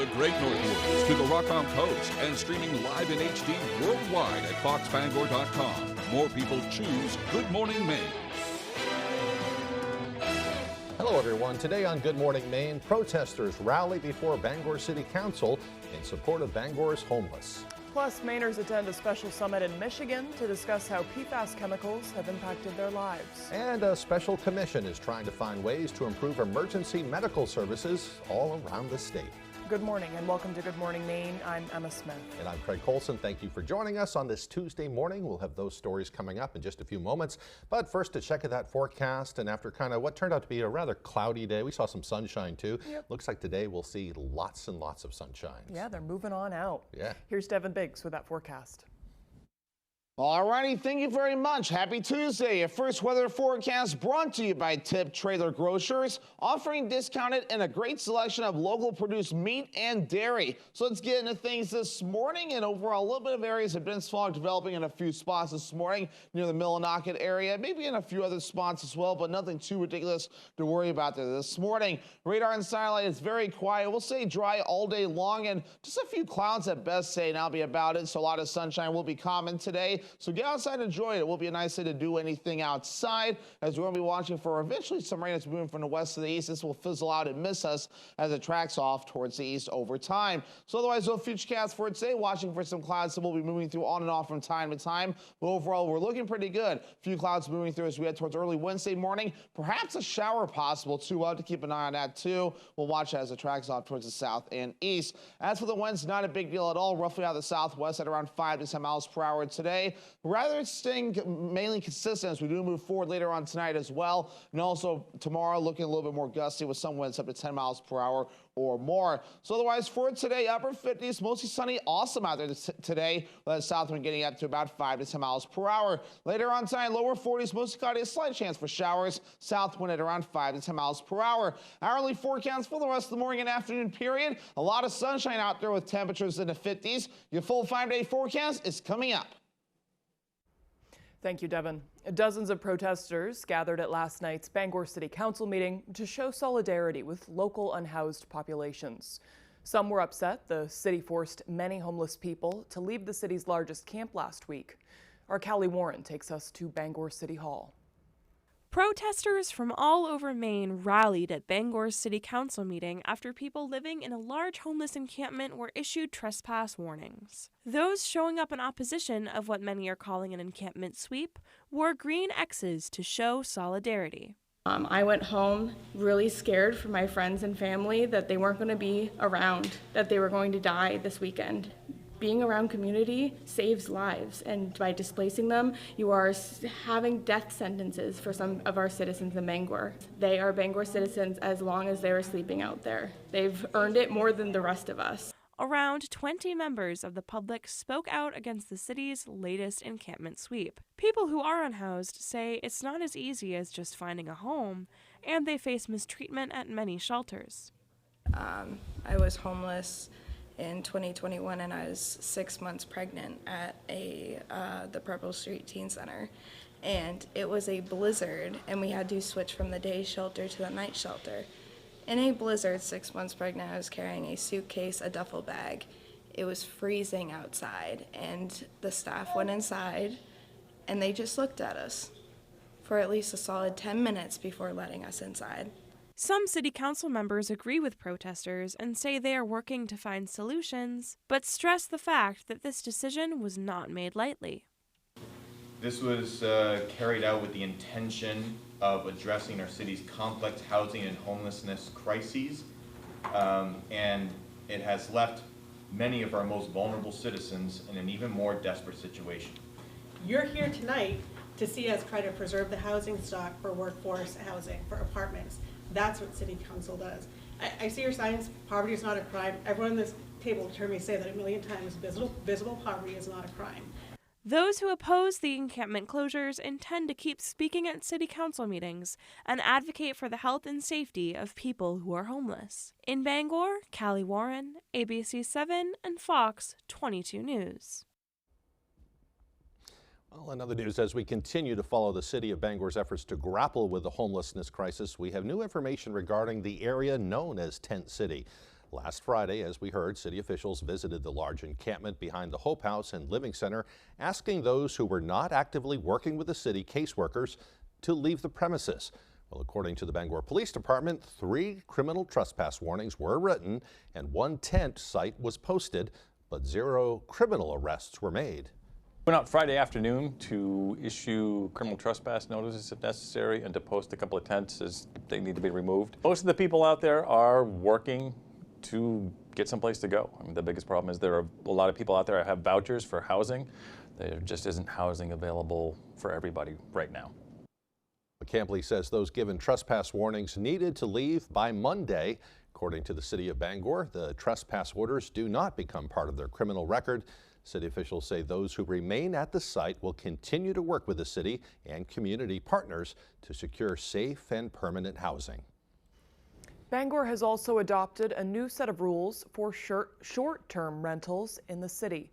the Great Northwoods to the Rock-On Coast and streaming live in HD worldwide at foxbangor.com. More people choose Good Morning Maine. Hello everyone. Today on Good Morning Maine, protesters rally before Bangor City Council in support of Bangor's homeless. Plus, Mainers attend a special summit in Michigan to discuss how PFAS chemicals have impacted their lives. And a special commission is trying to find ways to improve emergency medical services all around the state. Good morning and welcome to Good Morning Maine. I'm Emma Smith. And I'm Craig Colson. Thank you for joining us on this Tuesday morning. We'll have those stories coming up in just a few moments. But first, to check that forecast, and after kind of what turned out to be a rather cloudy day, we saw some sunshine too. Yep. Looks like today we'll see lots and lots of sunshine. Yeah, they're moving on out. Yeah. Here's Devin Biggs with that forecast. Alrighty, thank you very much. Happy Tuesday. Your first weather forecast brought to you by Tip Trailer Grocers, offering discounted and a great selection of local produced meat and dairy. So let's get into things this morning. And overall, a little bit of areas of dense fog developing in a few spots this morning near the Millinocket area, maybe in a few other spots as well, but nothing too ridiculous to worry about there this morning. Radar and satellite is very quiet. We'll say dry all day long and just a few clouds at best, say, and I'll be about it. So a lot of sunshine will be common today. So get outside and enjoy it. It will be a nice day to do anything outside, as we're going to be watching for eventually some rain that's moving from the west to the east. This will fizzle out and miss us as it tracks off towards the east over time. So otherwise, no futurecast for today. Watching for some clouds that will be moving through on and off from time to time. But overall, we're looking pretty good. A few clouds moving through as we head towards early Wednesday morning. Perhaps a shower possible too. We'll have to keep an eye on that too. We'll watch as it tracks off towards the south and east. As for the winds, not a big deal at all. Roughly out of the southwest at around 5 to 10 miles per hour today. Rather, it's staying mainly consistent as we do move forward later on tonight as well. And also tomorrow looking a little bit more gusty with some winds up to 10 miles per hour or more. So otherwise for today, upper 50s, mostly sunny, awesome out there today. With the south wind getting up to about 5 to 10 miles per hour. Later on tonight, lower 40s, mostly cloudy, a slight chance for showers. South wind at around 5 to 10 miles per hour. Hourly forecast for the rest of the morning and afternoon period. A lot of sunshine out there with temperatures in the 50s. Your full 5-day forecast is coming up. Thank you, Devin. Dozens of protesters gathered at last night's Bangor City Council meeting to show solidarity with local unhoused populations. Some were upset the city forced many homeless people to leave the city's largest camp last week. Our Callie Warren takes us to Bangor City Hall. Protesters from all over Maine rallied at Bangor's City Council meeting after people living in a large homeless encampment were issued trespass warnings. Those showing up in opposition of what many are calling an encampment sweep wore green X's to show solidarity. I went home really scared for my friends and family that they weren't going to be around, that they were going to die this weekend. Being around community saves lives, and by displacing them, you are having death sentences for some of our citizens in Bangor. They are Bangor citizens as long as they are sleeping out there. They've earned it more than the rest of us. Around 20 members of the public spoke out against the city's latest encampment sweep. People who are unhoused say it's not as easy as just finding a home, and they face mistreatment at many shelters. I was homeless in 2021, and I was 6 months pregnant at the Purple Street Teen Center, and it was a blizzard, and we had to switch from the day shelter to the night shelter. In a blizzard, 6 months pregnant, I was carrying a suitcase, a duffel bag. It was freezing outside, and the staff went inside, and they just looked at us for at least a solid 10 minutes before letting us inside. Some city council members agree with protesters and say they are working to find solutions, but stress the fact that this decision was not made lightly. This was carried out with the intention of addressing our city's complex housing and homelessness crises, and it has left many of our most vulnerable citizens in an even more desperate situation. You're here tonight to see us try to preserve the housing stock for workforce housing, for apartments. That's what City Council does. I see your signs, poverty is not a crime. Everyone on this table has heard me say that a million times, visible poverty is not a crime. Those who oppose the encampment closures intend to keep speaking at city council meetings and advocate for the health and safety of people who are homeless. In Bangor, Callie Warren, ABC 7 and Fox 22 News. Well, in other news, as we continue to follow the city of Bangor's efforts to grapple with the homelessness crisis, we have new information regarding the area known as Tent City. Last Friday, as we heard, city officials visited the large encampment behind the Hope House and Living Center, asking those who were not actively working with the city caseworkers to leave the premises. Well, according to the Bangor Police Department, 3 criminal trespass warnings were written and 1 tent site was posted, but 0 criminal arrests were made. Went out Friday afternoon to issue criminal trespass notices if necessary and to post a couple of tents as they need to be removed. Most of the people out there are working to get someplace to go. I mean, the biggest problem is there are a lot of people out there that have vouchers for housing. There just isn't housing available for everybody right now. Campley says those given trespass warnings needed to leave by Monday. According to the city of Bangor, the trespass orders do not become part of their criminal record. City officials say those who remain at the site will continue to work with the city and community partners to secure safe and permanent housing. Bangor has also adopted a new set of rules for short-term rentals in the city.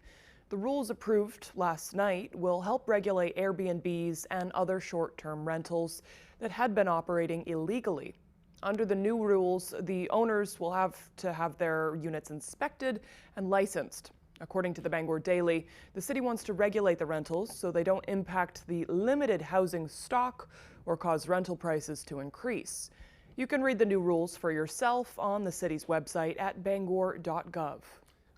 The rules approved last night will help regulate Airbnbs and other short-term rentals that had been operating illegally. Under the new rules, the owners will have to have their units inspected and licensed. According to the Bangor Daily, the city wants to regulate the rentals so they don't impact the limited housing stock or cause rental prices to increase. You can read the new rules for yourself on the city's website at bangor.gov.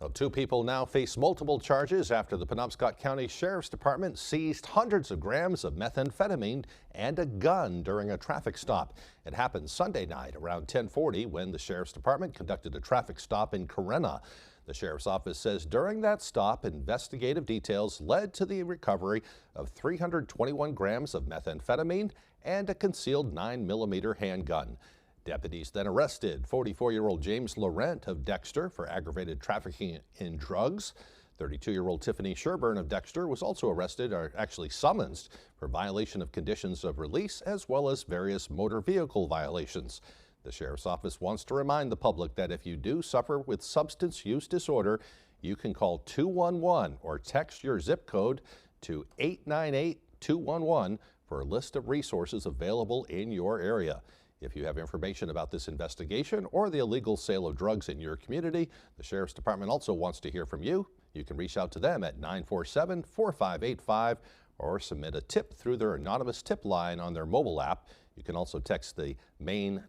Well, 2 people now face multiple charges after the Penobscot County Sheriff's Department seized hundreds of grams of methamphetamine and a gun during a traffic stop. It happened Sunday night around 10:40 when the Sheriff's Department conducted a traffic stop in Corunna. The Sheriff's Office says during that stop, investigative details led to the recovery of 321 grams of methamphetamine and a concealed 9mm handgun. Deputies then arrested 44-year-old James Laurent of Dexter for aggravated trafficking in drugs. 32-year-old Tiffany Sherburne of Dexter was also arrested, or actually summoned, for violation of conditions of release as well as various motor vehicle violations. The Sheriff's Office wants to remind the public that if you do suffer with substance use disorder, you can call 211 or text your zip code to 898-211 for a list of resources available in your area. If you have information about this investigation or the illegal sale of drugs in your community, the Sheriff's Department also wants to hear from you. You can reach out to them at 947-4585 or submit a tip through their anonymous tip line on their mobile app. You can also text the Maine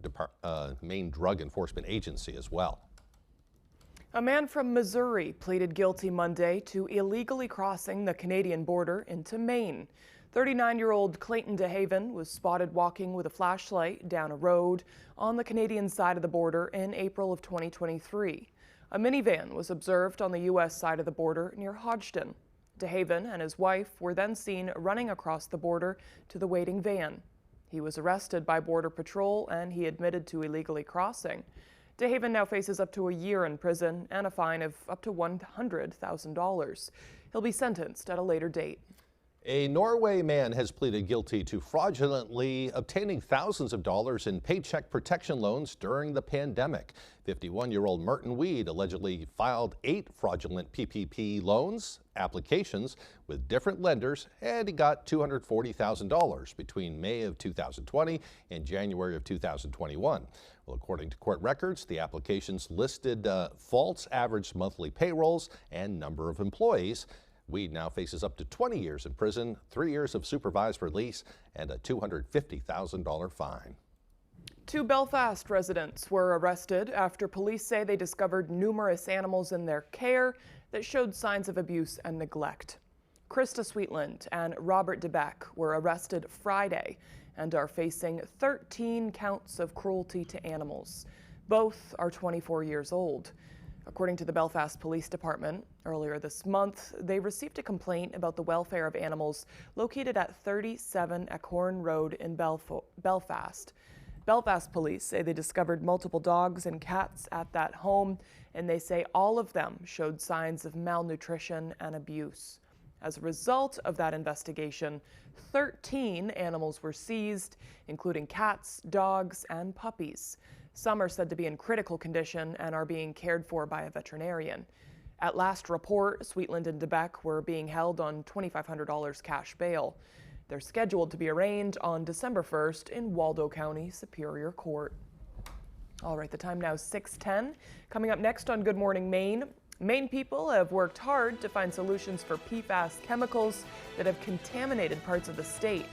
Drug Enforcement Agency as well. A man from Missouri pleaded guilty Monday to illegally crossing the Canadian border into Maine. 39-year-old Clayton DeHaven was spotted walking with a flashlight down a road on the Canadian side of the border in April of 2023. A minivan was observed on the U.S. side of the border near Hodgdon. DeHaven and his wife were then seen running across the border to the waiting van. He was arrested by Border Patrol and he admitted to illegally crossing. DeHaven now faces up to a year in prison and a fine of up to $100,000. He'll be sentenced at a later date. A Norway man has pleaded guilty to fraudulently obtaining thousands of dollars in paycheck protection loans during the pandemic. 51-year-old Merton Weed allegedly filed 8 fraudulent PPP loans applications with different lenders, and he got $240,000 between May of 2020 and January of 2021. Well, according to court records, the applications listed false average monthly payrolls and number of employees. Weed now faces up to 20 years in prison, 3 years of supervised release, and a $250,000 fine. 2 Belfast residents were arrested after police say they discovered numerous animals in their care that showed signs of abuse and neglect. Krista Sweetland and Robert DeBeck were arrested Friday and are facing 13 counts of cruelty to animals. Both are 24 years old. According to the Belfast Police Department, earlier this month, they received a complaint about the welfare of animals located at 37 Acorn Road in Belfast. Belfast police say they discovered multiple dogs and cats at that home, and they say all of them showed signs of malnutrition and abuse. As a result of that investigation, 13 animals were seized, including cats, dogs, and puppies. Some are said to be in critical condition and are being cared for by a veterinarian. At last report, Sweetland and DeBeck were being held on $2,500 cash bail. They're scheduled to be arraigned on December 1st in Waldo County Superior Court. All right, the time now is 6:10. Coming up next on Good Morning Maine, Maine people have worked hard to find solutions for PFAS chemicals that have contaminated parts of the state.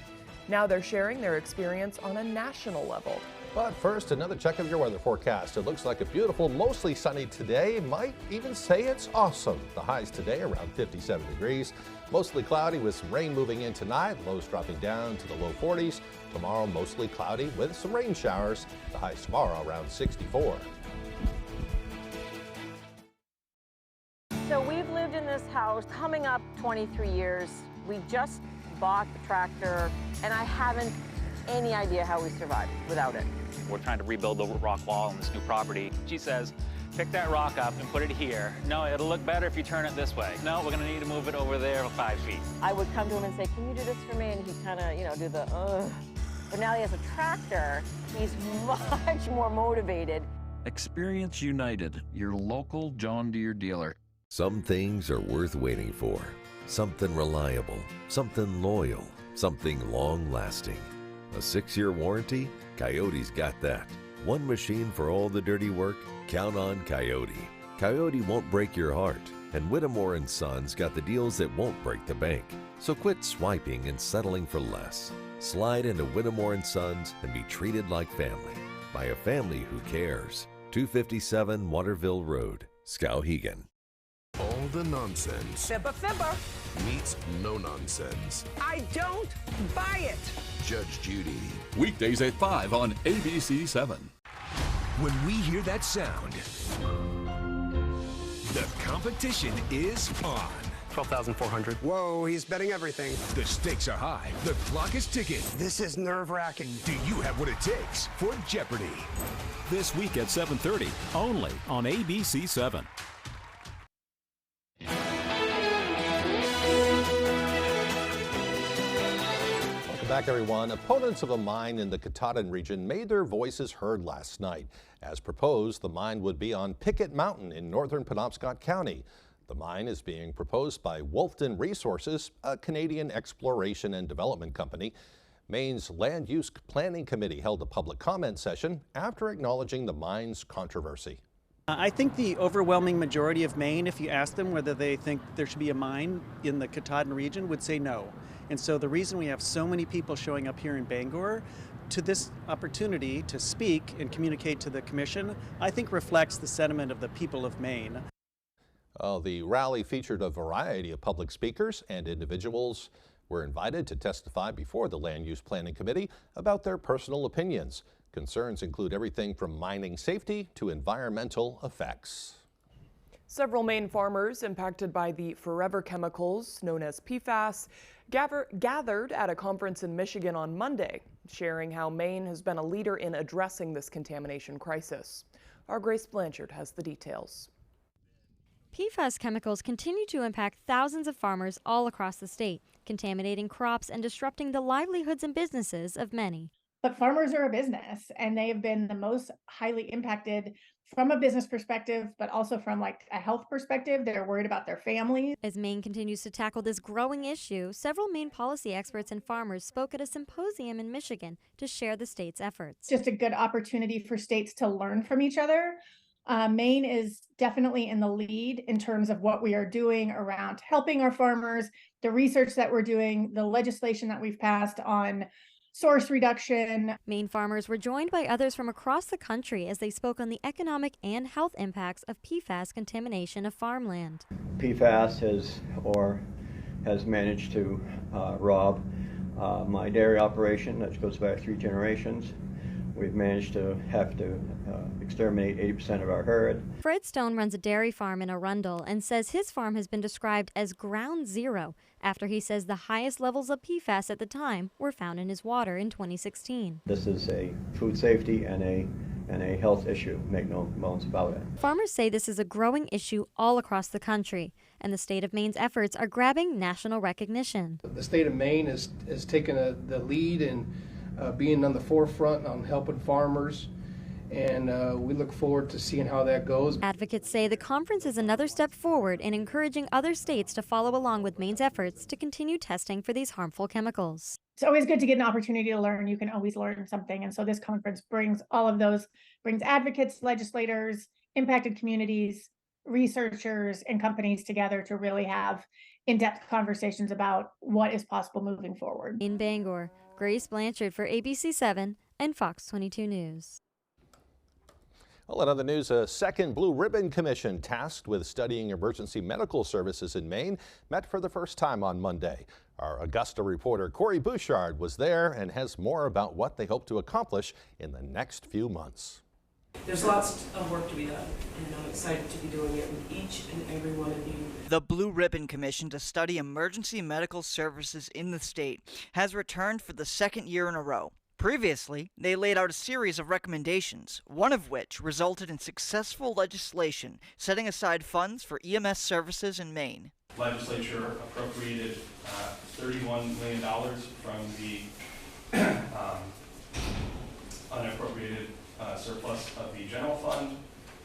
Now they're sharing their experience on a national level. But first, another check of your weather forecast. It looks like a beautiful, mostly sunny today. Might even say it's awesome. The highs today around 57 degrees. Mostly cloudy with some rain moving in tonight. Lows dropping down to the low 40s. Tomorrow, mostly cloudy with some rain showers. The highs tomorrow around 64. So we've lived in this house coming up 23 years. We just bought the tractor, and I haven't any idea how we survived without it. We're trying to rebuild the rock wall on this new property. She says, pick that rock up and put it here. No, it'll look better if you turn it this way. No, we're gonna need to move it over there 5 feet. I would come to him and say, can you do this for me? And he'd kind of, do the, ugh. But now he has a tractor, he's much more motivated. Experience United, your local John Deere dealer. Some things are worth waiting for. Something reliable, something loyal, something long-lasting. A 6-year warranty? Coyote's got that. One machine for all the dirty work? Count on Coyote. Coyote won't break your heart, and Whittemore & Sons got the deals that won't break the bank. So quit swiping and settling for less. Slide into Whittemore & Sons and be treated like family by a family who cares. 257 Waterville Road, Skowhegan. All the nonsense Fibber meets no nonsense. I don't buy it. Judge Judy. Weekdays at 5 on ABC 7. When we hear that sound, the competition is on. 12,400. Whoa, he's betting everything. The stakes are high. The clock is ticking. This is nerve-wracking. Do you have what it takes for Jeopardy? This week at 7:30, only on ABC 7. Back, everyone. Opponents of a mine in the Katahdin region made their voices heard last night. As proposed, the mine would be on Pickett Mountain in northern Penobscot County. The mine is being proposed by Wolfden Resources, a Canadian exploration and development company. Maine's Land Use Planning Committee held a public comment session after acknowledging the mine's controversy. I think the overwhelming majority of Maine, if you ask them whether they think there should be a mine in the Katahdin region, would say no. And so the reason we have so many people showing up here in Bangor to this opportunity to speak and communicate to the commission, I think reflects the sentiment of the people of Maine. The rally featured a variety of public speakers, and individuals were invited to testify before the Land Use Planning Committee about their personal opinions. Concerns include everything from mining safety to environmental effects. Several Maine farmers impacted by the forever chemicals known as PFAS gathered at a conference in Michigan on Monday, sharing how Maine has been a leader in addressing this contamination crisis. Our Grace Blanchard has the details. PFAS chemicals continue to impact thousands of farmers all across the state, contaminating crops and disrupting the livelihoods and businesses of many. But farmers are a business, and they have been the most highly impacted from a business perspective, but also from a health perspective. They're worried about their families. As Maine continues to tackle this growing issue, several Maine policy experts and farmers spoke at a symposium in Michigan to share the state's efforts. Just a good opportunity for states to learn from each other. Maine is definitely in the lead in terms of what we are doing around helping our farmers, the research that we're doing, the legislation that we've passed on source reduction. Maine farmers were joined by others from across the country as they spoke on the economic and health impacts of PFAS contamination of farmland. PFAS has managed to rob my dairy operation, that goes back 3 generations. We've managed to have to exterminate 80% of our herd. Fred Stone runs a dairy farm in Arundel and says his farm has been described as ground zero after he says the highest levels of PFAS at the time were found in his water in 2016. This is a food safety and a health issue, make no bones about it. Farmers say this is a growing issue all across the country, and the state of Maine's efforts are grabbing national recognition. The state of Maine has taken the lead in being on the forefront on helping farmers and we look forward to seeing how that goes. Advocates say the conference is another step forward in encouraging other states to follow along with Maine's efforts to continue testing for these harmful chemicals. It's always good to get an opportunity to learn. You can always learn something. And so this conference brings all of those, brings advocates, legislators, impacted communities, researchers, and companies together to really have in-depth conversations about what is possible moving forward. In Bangor, Grace Blanchard for ABC 7 and Fox 22 News. Well, in other news, a second Blue Ribbon Commission tasked with studying emergency medical services in Maine met for the first time on Monday. Our Augusta reporter Corey Bouchard was there and has more about what they hope to accomplish in the next few months. There's lots of work to be done, and I'm excited to be doing it with each and every one of you. The Blue Ribbon Commission to study emergency medical services in the state has returned for the second year in a row. Previously, they laid out a series of recommendations, one of which resulted in successful legislation setting aside funds for EMS services in Maine. Legislature appropriated $31 million from the unappropriated surplus of the general fund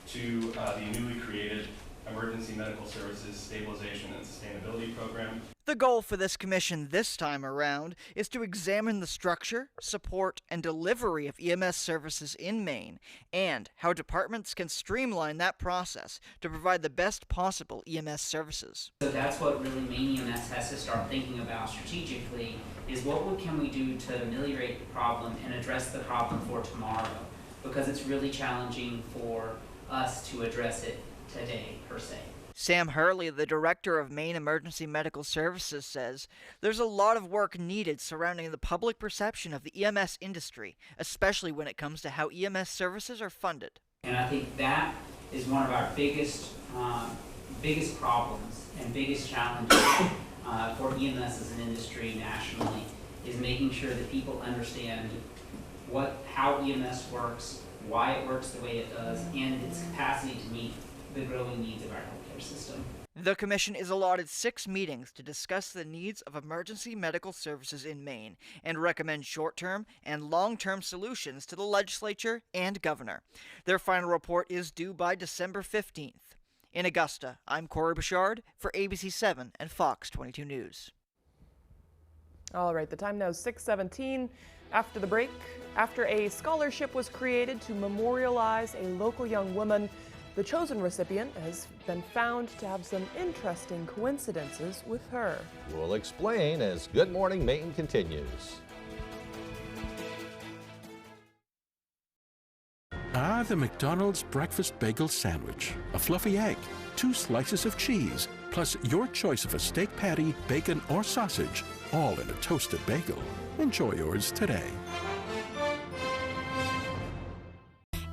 to the newly created Emergency Medical Services Stabilization and Sustainability Program. The goal for this commission this time around is to examine the structure, support, and delivery of EMS services in Maine and how departments can streamline that process to provide the best possible EMS services. So that's what really Maine EMS has to start thinking about strategically, is what can we do to ameliorate the problem and address the problem for tomorrow, because it's really challenging for us to address it today per se. Sam Hurley, the director of Maine Emergency Medical Services, says there's a lot of work needed surrounding the public perception of the EMS industry, especially when it comes to how EMS services are funded. And I think that is one of our biggest problems and biggest challenges for EMS as an industry nationally, is making sure that people understand how EMS works, why it works the way it does, and its capacity to meet the growing needs of our healthcare system. The commission is allotted 6 meetings to discuss the needs of emergency medical services in Maine and recommend short-term and long-term solutions to the legislature and governor. Their final report is due by December 15th. In Augusta, I'm Corey Bouchard for ABC 7 and Fox 22 News. All right, the time now is 6:17. After the break, after a scholarship was created to memorialize a local young woman, the chosen recipient has been found to have some interesting coincidences with her. We'll explain as Good Morning Maine continues. The McDonald's breakfast bagel sandwich. A fluffy egg, 2 slices of cheese, plus your choice of a steak patty, bacon, or sausage, all in a toasted bagel. Enjoy yours today.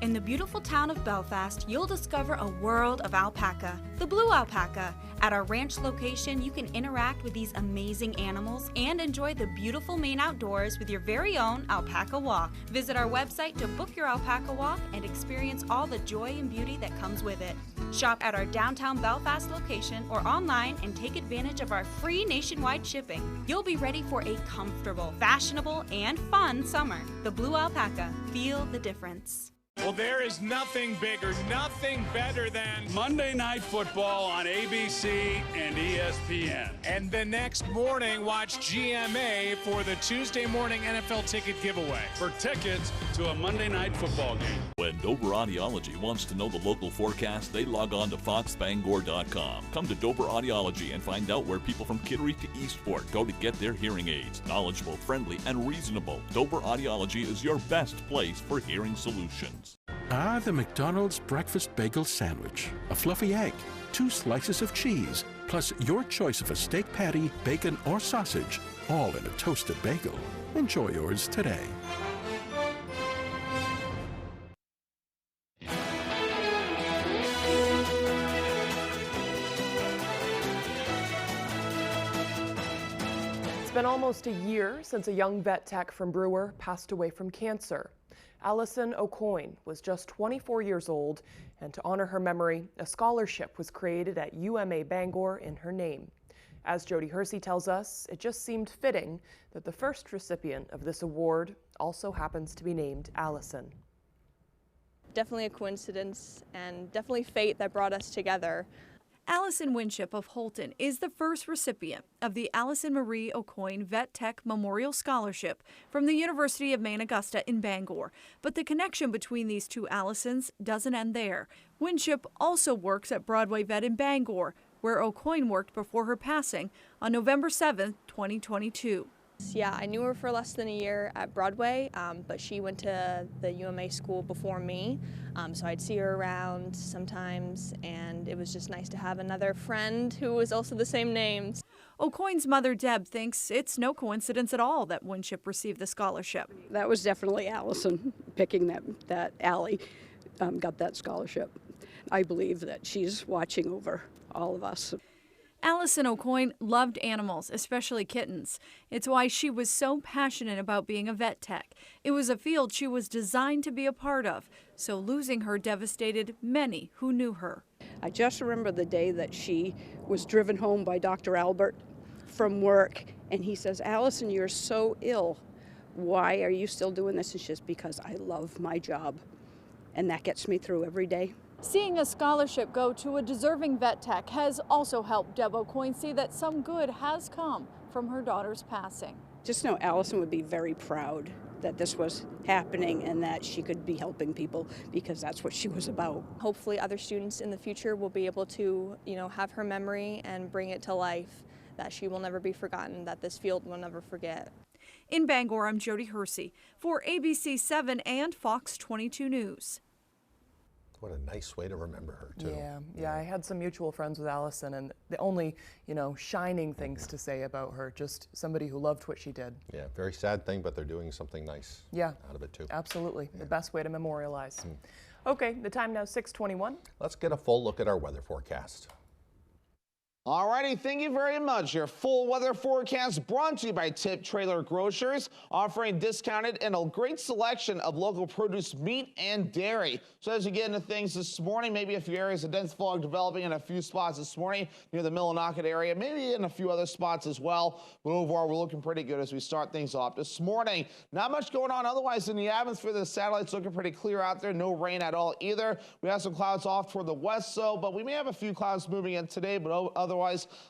In the beautiful town of Belfast, you'll discover a world of alpaca, the blue alpaca. At our ranch location, you can interact with these amazing animals and enjoy the beautiful Maine outdoors with your very own alpaca walk. Visit our website to book your alpaca walk and experience all the joy and beauty that comes with it. Shop at our downtown Belfast location or online and take advantage of our free nationwide shipping. You'll be ready for a comfortable, fashionable, and fun summer. The blue alpaca. Feel the difference. Well, there is nothing bigger, nothing better than Monday Night Football on ABC and ESPN. And the next morning, watch GMA for the Tuesday morning NFL ticket giveaway. For tickets to a Monday Night Football game. When Dover Audiology wants to know the local forecast, they log on to foxbangor.com. Come to Dover Audiology and find out where people from Kittery to Eastport go to get their hearing aids. Knowledgeable, friendly, and reasonable. Dover Audiology is your best place for hearing solutions. The McDonald's breakfast bagel sandwich. A fluffy egg, 2 slices of cheese, plus your choice of a steak patty, bacon, or sausage, all in a toasted bagel. Enjoy yours today. It's been almost a year since a young vet tech from Brewer passed away from cancer. Allison O'Coin was just 24 years old, and to honor her memory, a scholarship was created at UMA Bangor in her name. As Jody Hersey tells us, it just seemed fitting that the first recipient of this award also happens to be named Allison. Definitely a coincidence and definitely fate that brought us together. Allison Winship of Holton is the first recipient of the Allison Marie Aucoin Vet Tech Memorial Scholarship from the University of Maine Augusta in Bangor. But the connection between these two Allisons doesn't end there. Winship also works at Broadway Vet in Bangor, where Aucoin worked before her passing on November 7, 2022. Yeah, I knew her for less than a year at Broadway, but she went to the UMA school before me, so I'd see her around sometimes, and it was just nice to have another friend who was also the same name. Aucoin's mother, Deb, thinks it's no coincidence at all that Winship received the scholarship. That was definitely Allison picking that Allie got that scholarship. I believe that she's watching over all of us. Allison Aucoin loved animals, especially kittens. It's why she was so passionate about being a vet tech. It was a field she was designed to be a part of, so losing her devastated many who knew her. I just remember the day that she was driven home by Dr. Albert from work, and he says, "Allison, you're so ill. Why are you still doing this?" And she says, "Because I love my job." And that gets me through every day. Seeing a scholarship go to a deserving vet tech has also helped Deb Aucoin see that some good has come from her daughter's passing. Just know Allison would be very proud that this was happening and that she could be helping people, because that's what she was about. Hopefully other students in the future will be able to, have her memory and bring it to life, that she will never be forgotten, that this field will never forget. In Bangor, I'm Jody Hersey for ABC 7 and Fox 22 News. What a nice way to remember her, too. Yeah, I had some mutual friends with Allison, and the only, shining things to say about her, just somebody who loved what she did. Yeah, very sad thing, but they're doing something nice out of it, too. Absolutely. The best way to memorialize. Okay, the time now 6:21. Let's get a full look at our weather forecast. Alrighty, thank you very much. Your full weather forecast brought to you by Tip Trailer Grocers, offering discounted and a great selection of local produce, meat, and dairy. So as you get into things this morning, maybe a few areas of dense fog developing in a few spots this morning near the Millinocket area, maybe in a few other spots as well. But overall, we're looking pretty good as we start things off this morning. Not much going on otherwise in the atmosphere. The satellite's looking pretty clear out there. No rain at all either. We have some clouds off toward the west, but we may have a few clouds moving in today, but otherwise,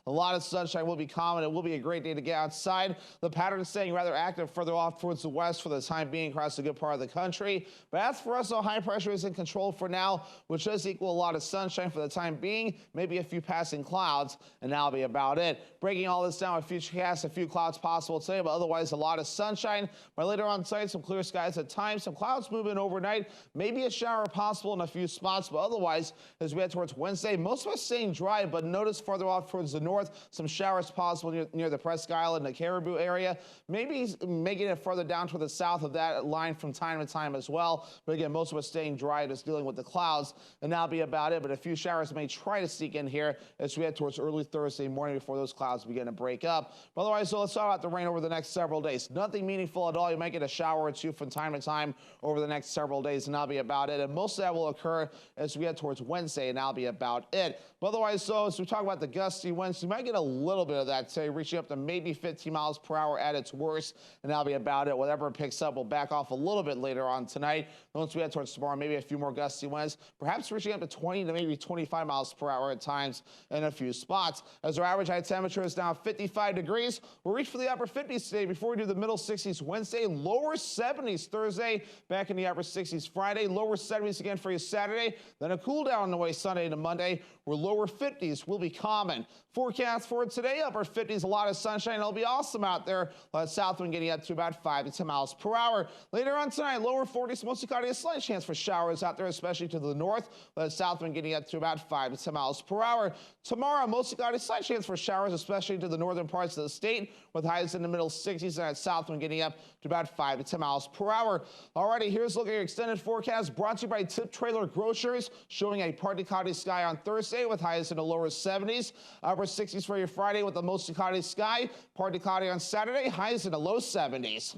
a lot of sunshine will be common. It will be a great day to get outside. The pattern is staying rather active further off towards the west for the time being across a good part of the country. But as for us, high pressure is in control for now, which does equal a lot of sunshine for the time being. Maybe a few passing clouds, and that'll be about it. Breaking all this down with Futurecast, a few clouds possible today, but otherwise a lot of sunshine. By later on tonight, some clear skies at times. Some clouds moving overnight. Maybe a shower possible in a few spots, but otherwise, as we head towards Wednesday, most of us staying dry, but notice further off towards the north, some showers possible near the Presque Isle and the Caribou area. Maybe making it further down to the south of that line from time to time as well. But again, most of us staying dry, just dealing with the clouds, and that'll be about it. But a few showers may try to sneak in here as we head towards early Thursday morning before those clouds begin to break up. But otherwise, let's talk about the rain over the next several days. Nothing meaningful at all. You might get a shower or two from time to time over the next several days, and that'll be about it. And most of that will occur as we head towards Wednesday, and that'll be about it. But otherwise, as we talk about the gusty winds, you might get a little bit of that today, reaching up to maybe 15 miles per hour at its worst, and that'll be about it. Whatever it picks up will back off a little bit later on tonight. Once we head towards tomorrow, maybe a few more gusty winds, perhaps reaching up to 20 to maybe 25 miles per hour at times in a few spots. As our average high temperature is now 55 degrees, we'll reach for the upper 50s today before we do the middle 60s Wednesday, lower 70s Thursday, back in the upper 60s Friday, lower 70s again for you Saturday, then a cool down on the way Sunday to Monday, where lower 50s will be common. Forecast for today, upper 50s, a lot of sunshine. It'll be awesome out there. South wind getting up to about 5 to 10 miles per hour. Later on tonight, lower 40s, mostly cloudy, a slight chance for showers out there, especially to the north. South wind getting up to about 5 to 10 miles per hour. Tomorrow, mostly cloudy, slight chance for showers, especially to the northern parts of the state, with highs in the middle 60s and that south wind getting up to about 5 to 10 miles per hour. Alrighty, here's a look at your extended forecast brought to you by Tip Trailer Grocers, showing a partly cloudy sky on Thursday with highs in the lower 70s, upper 60s for your Friday with a mostly cloudy sky, partly cloudy on Saturday, highs in the low 70s.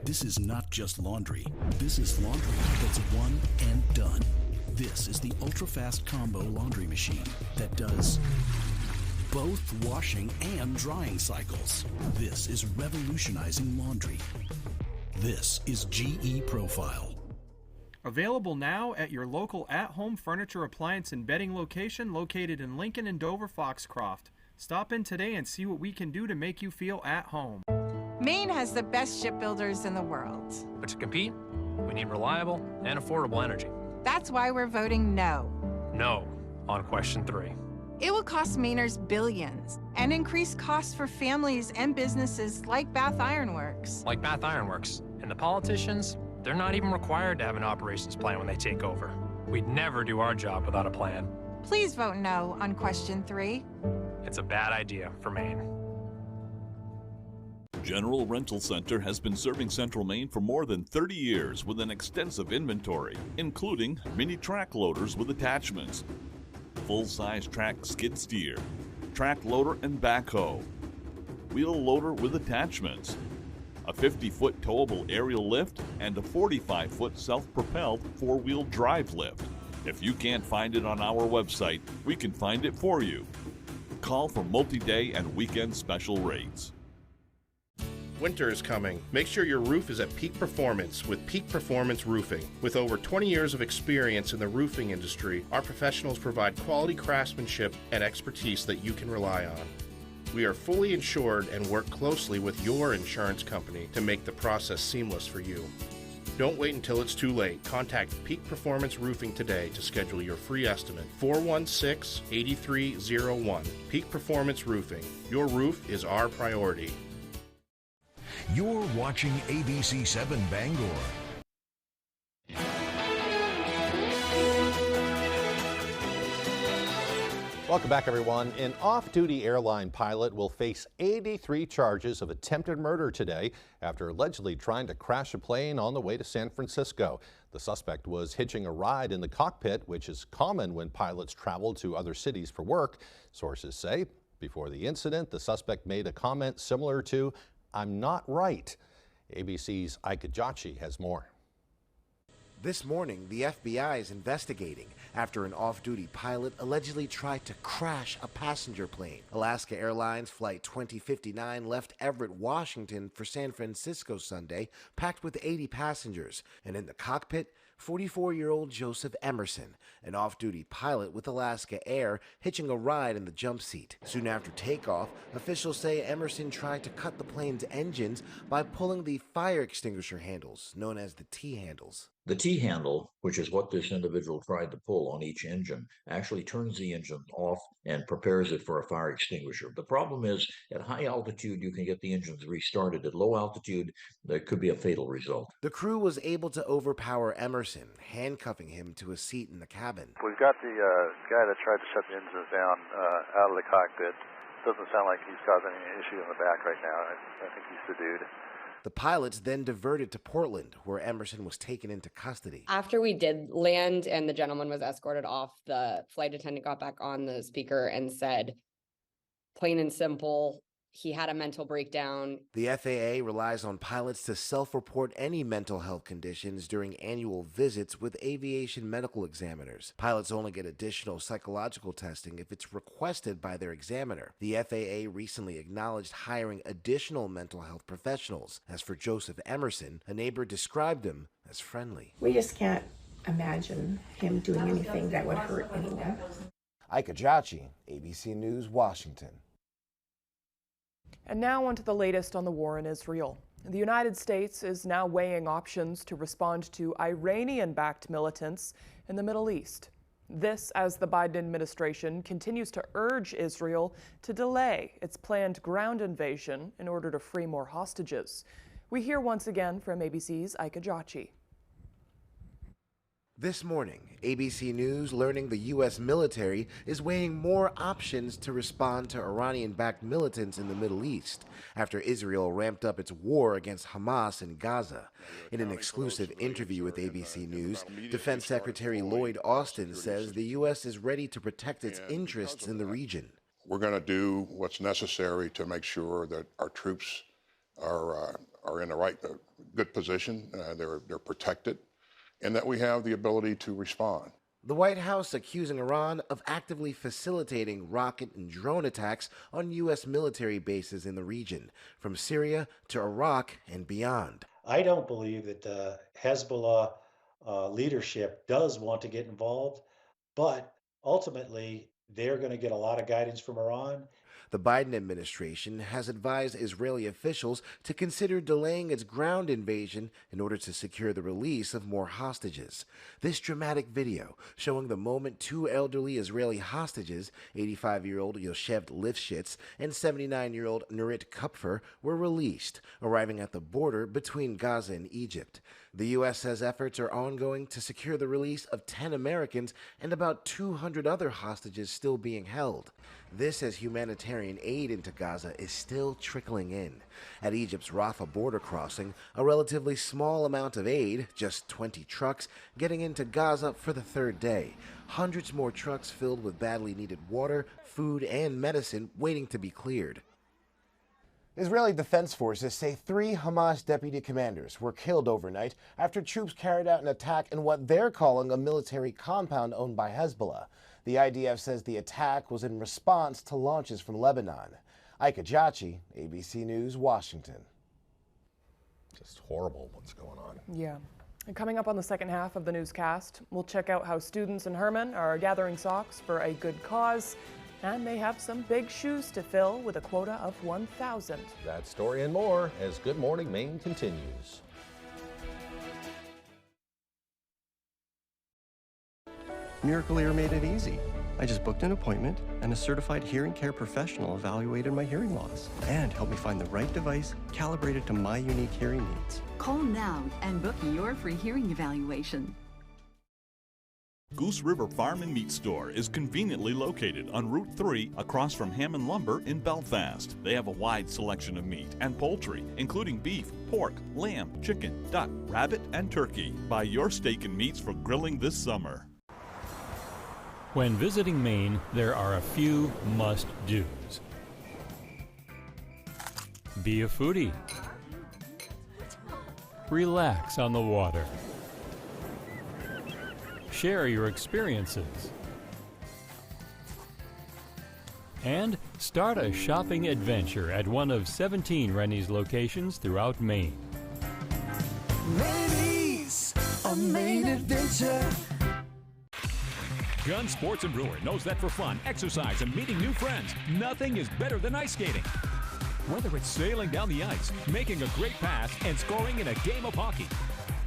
This is not just laundry. This is laundry that's one and done. This is the ultra-fast combo laundry machine that does both washing and drying cycles. This is revolutionizing laundry. This is GE Profile. Available now at your local at-home furniture, appliance, and bedding location located in Lincoln and Dover Foxcroft. Stop in today and see what we can do to make you feel at home. Maine has the best shipbuilders in the world. But to compete, we need reliable and affordable energy. That's why we're voting no. No on question 3. It will cost Mainers billions and increase costs for families and businesses like Bath Iron Works. Like Bath Iron Works. And the politicians, they're not even required to have an operations plan when they take over. We'd never do our job without a plan. Please vote no on question 3. It's a bad idea for Maine. General Rental Center has been serving Central Maine for more than 30 years with an extensive inventory, including mini track loaders with attachments, full-size track skid steer, track loader and backhoe, wheel loader with attachments, a 50-foot towable aerial lift, and a 45-foot self-propelled four-wheel drive lift. If you can't find it on our website, we can find it for you. Call for multi-day and weekend special rates. Winter is coming. Make sure your roof is at peak performance with Peak Performance Roofing. With over 20 years of experience in the roofing industry, our professionals provide quality craftsmanship and expertise that you can rely on. We are fully insured and work closely with your insurance company to make the process seamless for you. Don't wait until it's too late. Contact Peak Performance Roofing today to schedule your free estimate. 416-8301. Peak Performance Roofing. Your roof is our priority. You're watching ABC 7 Bangor. Welcome back, everyone. An off-duty airline pilot will face 83 charges of attempted murder today after allegedly trying to crash a plane on the way to San Francisco. The suspect was hitching a ride in the cockpit, which is common when pilots travel to other cities for work. Sources say before the incident, the suspect made a comment similar to, "I'm not right." ABC's Ika Jachi has more. This morning, the FBI is investigating after an off-duty pilot allegedly tried to crash a passenger plane. Alaska Airlines Flight 2059 left Everett, Washington for San Francisco Sunday, packed with 80 passengers, and in the cockpit, 44-year-old Joseph Emerson, an off-duty pilot with Alaska Air, hitching a ride in the jump seat. Soon after takeoff, officials say Emerson tried to cut the plane's engines by pulling the fire extinguisher handles, known as the T-handles. The T-handle, which is what this individual tried to pull on each engine, actually turns the engine off and prepares it for a fire extinguisher. The problem is, at high altitude, you can get the engines restarted. At low altitude, there could be a fatal result. The crew was able to overpower Emerson, handcuffing him to a seat in the cabin. We've got the guy that tried to shut the engines down out of the cockpit. Doesn't sound like he's causing any issue in the back right now. I think he's the dude. The pilots then diverted to Portland, where Emerson was taken into custody. After we did land and the gentleman was escorted off, the flight attendant got back on the speaker and said, plain and simple, he had a mental breakdown. The FAA relies on pilots to self-report any mental health conditions during annual visits with aviation medical examiners. Pilots only get additional psychological testing if it's requested by their examiner. The FAA recently acknowledged hiring additional mental health professionals. As for Joseph Emerson, a neighbor described him as friendly. We just can't imagine him doing anything that would hurt anyone. Ika Jachi, ABC News, Washington. And now on to the latest on the war in Israel. The United States is now weighing options to respond to Iranian-backed militants in the Middle East. This as the Biden administration continues to urge Israel to delay its planned ground invasion in order to free more hostages. We hear once again from ABC's Ika Jachi. This morning, ABC News learning the U.S. military is weighing more options to respond to Iranian-backed militants in the Middle East after Israel ramped up its war against Hamas in Gaza. In an exclusive interview with ABC News, Defense Secretary Lloyd Austin says the U.S. is ready to protect its interests in the region. We're going to do what's necessary to make sure that our troops are in the right, good position, they're protected, and that we have the ability to respond. The White House accusing Iran of actively facilitating rocket and drone attacks on U.S. military bases in the region, from Syria to Iraq and beyond. I don't believe that the Hezbollah leadership does want to get involved, but ultimately they're going to get a lot of guidance from Iran. The Biden administration has advised Israeli officials to consider delaying its ground invasion in order to secure the release of more hostages. This dramatic video showing the moment two elderly Israeli hostages, 85-year-old Yoshev Lifshitz and 79-year-old Nurit Kupfer, were released, arriving at the border between Gaza and Egypt. The U.S. says efforts are ongoing to secure the release of 10 Americans and about 200 other hostages still being held. This as humanitarian aid into Gaza is still trickling in. At Egypt's Rafah border crossing, a relatively small amount of aid, just 20 trucks, getting into Gaza for the third day. Hundreds more trucks filled with badly needed water, food, and medicine waiting to be cleared. Israeli Defense Forces say 3 Hamas deputy commanders were killed overnight after troops carried out an attack in what they're calling a military compound owned by Hezbollah. The IDF says the attack was in response to launches from Lebanon. Ika Jachi, ABC News, Washington. Just horrible what's going on. Yeah. And coming up on the second half of the newscast, we'll check out how students in Herman are gathering socks for a good cause. And they have some big shoes to fill with a quota of 1,000. That story and more as Good Morning Maine continues. Miracle Ear made it easy. I just booked an appointment, and a certified hearing care professional evaluated my hearing loss and helped me find the right device calibrated to my unique hearing needs. Call now and book your free hearing evaluation. Goose River Farm and Meat Store is conveniently located on Route 3 across from Hammond Lumber in Belfast. They have a wide selection of meat and poultry, including beef, pork, lamb, chicken, duck, rabbit, and turkey. Buy your steak and meats for grilling this summer. When visiting Maine, there are a few must-dos. Be a foodie. Relax on the water. Share your experiences. And start a shopping adventure at one of 17 Rennie's locations throughout Maine. Rennie's, a Maine adventure. Gun Sports and Brewer knows that for fun, exercise, and meeting new friends, nothing is better than ice skating. Whether it's sailing down the ice, making a great pass, and scoring in a game of hockey,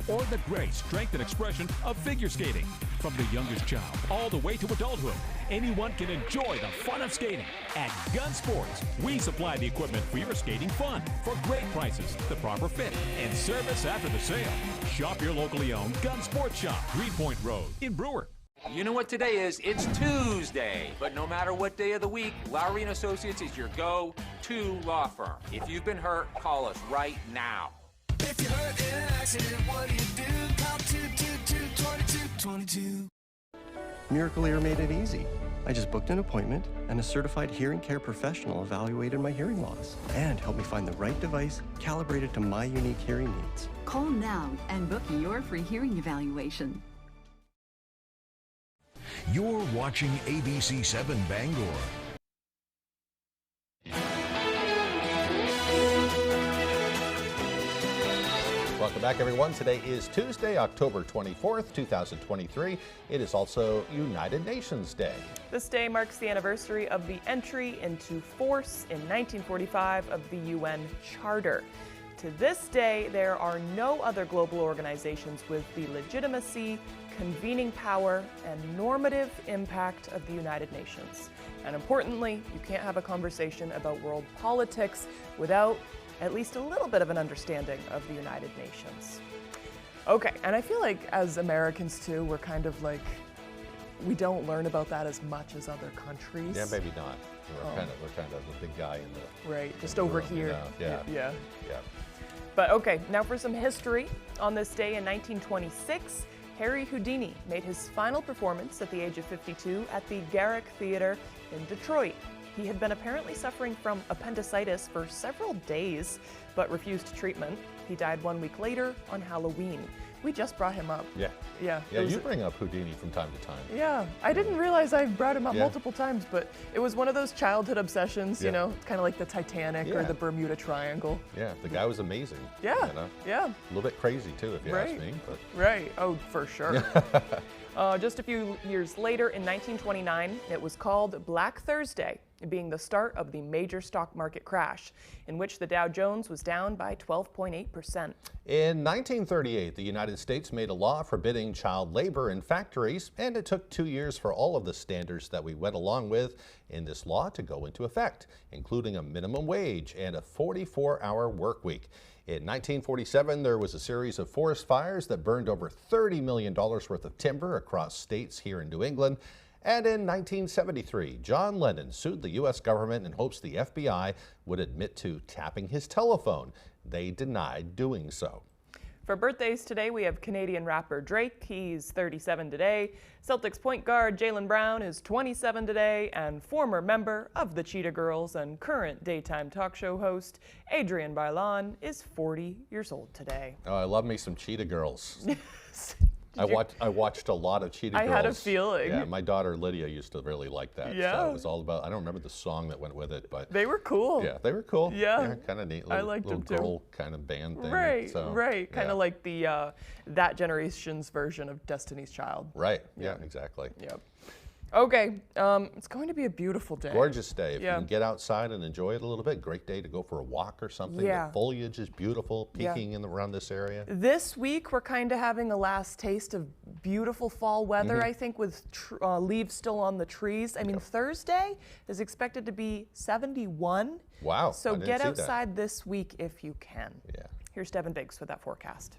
or the grace, strength, and expression of figure skating. From the youngest child all the way to adulthood, anyone can enjoy the fun of skating. At Gun Sports, we supply the equipment for your skating fun for great prices, the proper fit, and service after the sale. Shop your locally owned Gun Sports shop, Greenpoint Road in Brewer. You know what today is? It's Tuesday. But no matter what day of the week, Lowry & Associates is your go-to law firm. If you've been hurt, call us right now. If you're hurt in an accident, what do? Call 222-2222. Miracle Ear made it easy. I just booked an appointment, and a certified hearing care professional evaluated my hearing loss and helped me find the right device calibrated to my unique hearing needs. Call now and book your free hearing evaluation. You're watching ABC 7 Bangor. Welcome back, everyone. Today is Tuesday, October 24th, 2023. It is also United Nations Day. This day marks the anniversary of the entry into force in 1945 of the UN Charter. To this day, there are no other global organizations with the legitimacy, convening power, and normative impact of the United Nations. And importantly, you can't have a conversation about world politics without at least a little bit of an understanding of the United Nations. Okay, and I feel like as Americans too, we're kind of like, we don't learn about that as much as other countries. Yeah, maybe not. We're kind of the big guy in the right, just over room, here. You know? Yeah. But okay, now for some history. On this day in 1926, Harry Houdini made his final performance at the age of 52 at the Garrick Theater in Detroit. He had been apparently suffering from appendicitis for several days, but refused treatment. He died 1 week later on Halloween. We just brought him up. Yeah. Yeah. Yeah, you bring up Houdini from time to time. Yeah, I didn't realize I brought him up Yeah. multiple times, but it was one of those childhood obsessions, you Yeah. know, kind of like the Titanic or Yeah. the Bermuda Triangle. Yeah, the guy was amazing. Yeah, You know? yeah. A little bit crazy too, if you ask Right. me. But Right. Oh, for sure. Just a few years later, in 1929, it was called Black Thursday, being the start of the major stock market crash, in which the Dow Jones was down by 12.8%. in 1938, the United States made a law forbidding child labor in factories, and it took 2 years for all of the standards that we went along with in this law to go into effect, including a minimum wage and a 44-hour work week. In 1947, there was a series of forest fires that burned over $30 million worth of timber across states here in New England. And in 1973, John Lennon sued the U.S. government in hopes the FBI would admit to tapping his telephone. They denied doing so. For birthdays today, we have Canadian rapper Drake. He's 37 today. Celtics point guard Jaylen Brown is 27 today. And former member of the Cheetah Girls and current daytime talk show host Adrienne Bailon is 40 years old today. Oh, I love me some Cheetah Girls. I watched a lot of Cheetah Girls. I had a feeling. Yeah, my daughter Lydia used to really like that. Yeah. So it was all about, I don't remember the song that went with it, but They were cool. yeah, they were cool. Yeah. Kind of neat. I Little, liked little them too. girl kind of band thing. Right, So, right. Kind yeah. of like the that generation's version of Destiny's Child. Right. Yeah, exactly. Yep. Okay, it's going to be a beautiful day. Gorgeous day. If Yeah. you can get outside and enjoy it a little bit, great day to go for a walk or something. Yeah. The foliage is beautiful, Yeah. peeking around this area. This week, we're kind of having a last taste of beautiful fall weather, I think, with leaves still on the trees. I mean, Thursday is expected to be 71. Wow. So I didn't get see that. outside this week if you can. Yeah. Here's Devin Biggs with that forecast.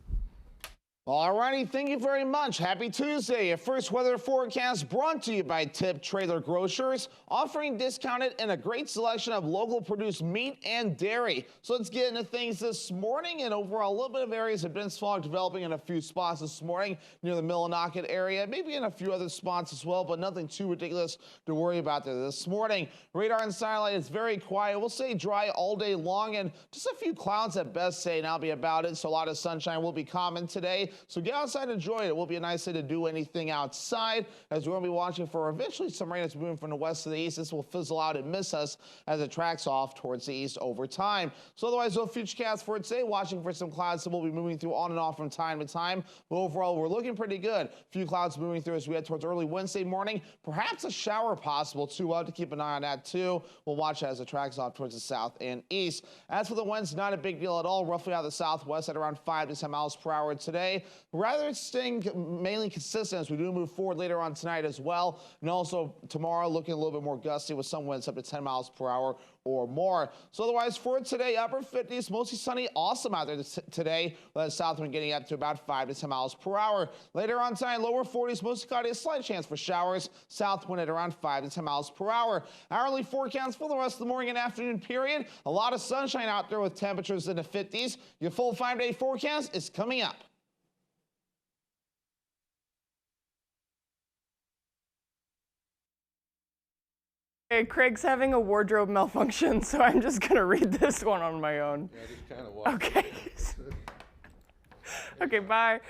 Alrighty, thank you very much. Happy Tuesday. Your first weather forecast brought to you by Tip Trailer Grocers, offering discounted and a great selection of local produced meat and dairy. So let's get into things this morning. And overall, a little bit of areas of dense fog developing in a few spots this morning near the Millinocket area, maybe in a few other spots as well, but nothing too ridiculous to worry about there this morning. Radar and satellite is very quiet. We'll say dry all day long and just a few clouds at best, say, and I'll be about it. So a lot of sunshine will be common today. So get outside and enjoy it. It will be a nice day to do anything outside, as we're going to be watching for eventually some rain that's moving from the west to the east. This will fizzle out and miss us as it tracks off towards the east over time. So otherwise, no futurecast for today. Watching for some clouds that will be moving through on and off from time to time. But overall, we're looking pretty good. Few clouds moving through as we head towards early Wednesday morning. Perhaps a shower possible too. We'll have to keep an eye on that too. We'll watch as it tracks off towards the south and east. As for the winds, not a big deal at all. Roughly out of the southwest at around 5 to 10 miles per hour today. Rather, it's staying mainly consistent as we do move forward later on tonight as well. And also tomorrow looking a little bit more gusty with some winds up to 10 miles per hour or more. So otherwise for today, upper 50s, mostly sunny, awesome out there today. With the south wind getting up to about 5 to 10 miles per hour. Later on tonight, lower 40s, mostly cloudy, a slight chance for showers. South wind at around 5 to 10 miles per hour. Hourly forecast for the rest of the morning and afternoon period. A lot of sunshine out there with temperatures in the 50s. Your full 5-day forecast is coming up. Okay, Craig's having a wardrobe malfunction, so I'm just going to read this one on my own. Yeah, just kind of Okay. Okay, bye.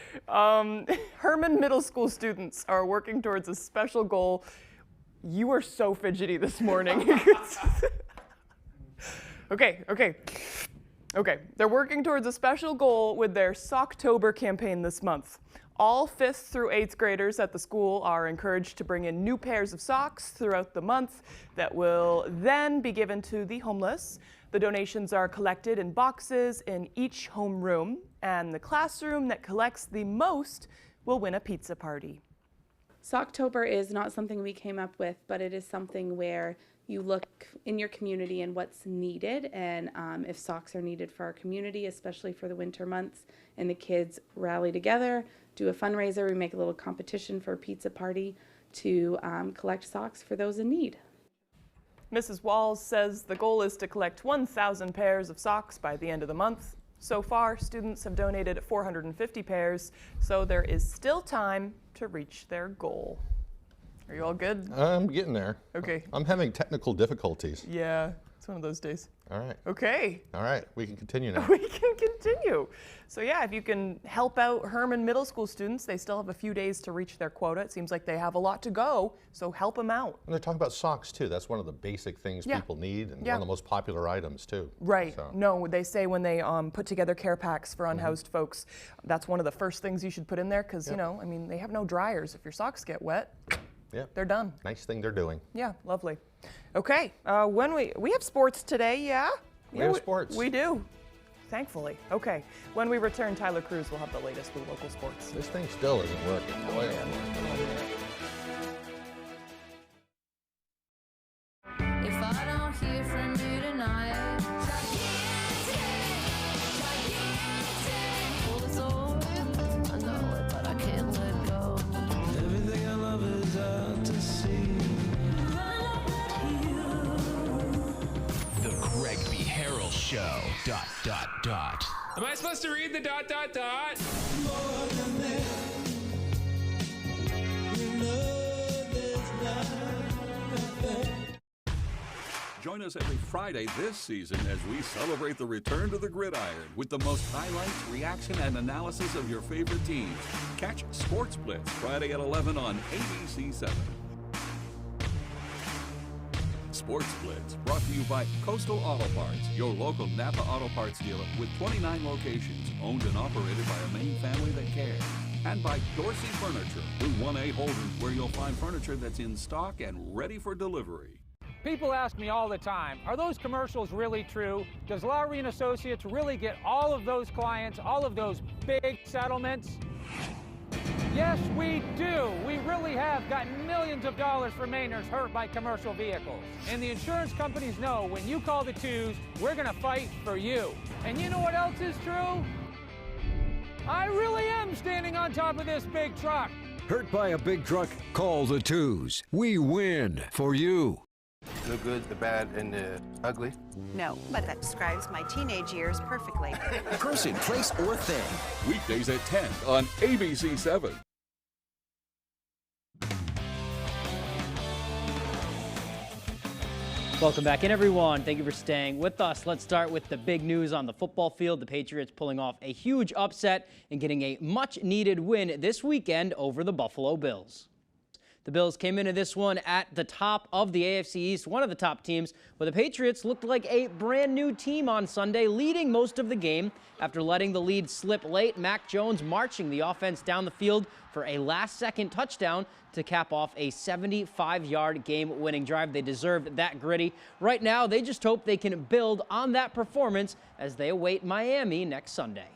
Herman Middle School students are working towards a special goal. You are so fidgety this morning. Okay. They're working towards a special goal with their Socktober campaign this month. All 5th through 8th graders at the school are encouraged to bring in new pairs of socks throughout the month that will then be given to the homeless. The donations are collected in boxes in each homeroom, and the classroom that collects the most will win a pizza party. Socktober is not something we came up with, but it is something where you look in your community and what's needed, and if socks are needed for our community, especially for the winter months, and the kids rally together, do a fundraiser. We make a little competition for a pizza party to collect socks for those in need. Mrs. Walls says the goal is to collect 1,000 pairs of socks by the end of the month. So far, students have donated 450 pairs, so there is still time to reach their goal. Are you all good? I'm getting there. Okay. I'm having technical difficulties. Yeah, it's one of those days. All right. Okay. All right. We can continue now. We can continue. So yeah, if you can help out Herman Middle School students, they still have a few days to reach their quota. It seems like they have a lot to go, so help them out. And they're talking about socks too. That's one of the basic things people need, and one of the most popular items too. Right. So. No, they say when they put together care packs for unhoused folks, that's one of the first things you should put in there because, you know, I mean, they have no dryers. If your socks get wet, they're done. Nice thing they're doing. Yeah, lovely. Okay, when we have sports today, yeah? We have sports. We do, thankfully. Okay, when we return, Tyler Cruz will have the latest with local sports. This thing still isn't working. Boy, If I don't hear from you tonight, pull the sword. I know it, but I can't let go. Everything I love is out to sea. The Greg B. Harrell Show. ... Am I supposed to read the ... More than that, you know there's nothing. Join us every Friday this season as we celebrate the return to the gridiron with the most highlights, reaction, and analysis of your favorite teams. Catch Sports Blitz Friday at 11 on ABC 7. Sports Blitz brought to you by Coastal Auto Parts, your local Napa Auto Parts dealer with 29 locations, owned and operated by a Maine family that cares. And by Dorsey Furniture, Route 1A Holdings, where you'll find furniture that's in stock and ready for delivery. People ask me all the time, are those commercials really true? Does Lowry & Associates really get all of those clients, all of those big settlements? Yes, we do. We really have gotten millions of dollars for Mainers hurt by commercial vehicles. And the insurance companies know when you call the twos, we're going to fight for you. And you know what else is true? I really am standing on top of this big truck. Hurt by a big truck? Call the twos. We win for you. The good, the bad, and the ugly? No, but that describes my teenage years perfectly. Person, place, or thing. Weekdays at 10 on ABC 7. Welcome back in, everyone. Thank you for staying with us. Let's start with the big news on the football field. The Patriots pulling off a huge upset and getting a much-needed win this weekend over the Buffalo Bills. The Bills came into this one at the top of the AFC East, one of the top teams, but the Patriots looked like a brand new team on Sunday, leading most of the game. After letting the lead slip late, Mac Jones marching the offense down the field for a last-second touchdown to cap off a 75-yard game-winning drive. They deserved that gritty. Right now, they just hope they can build on that performance as they await Miami next Sunday.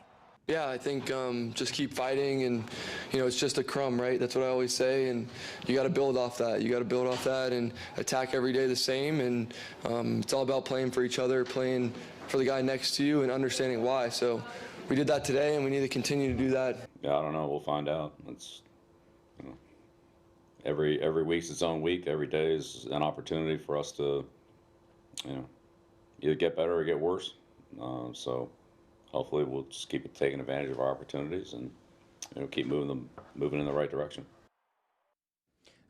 Yeah, I think just keep fighting, and it's just a crumb, right? That's what I always say, and you got to build off that. You got to build off that and attack every day the same, and it's all about playing for each other, playing for the guy next to you, and understanding why. So we did that today, and we need to continue to do that. Yeah, I don't know. We'll find out. It's every week's its own week. Every day is an opportunity for us to either get better or get worse. So. Hopefully, we'll just keep taking advantage of our opportunities and keep moving in the right direction.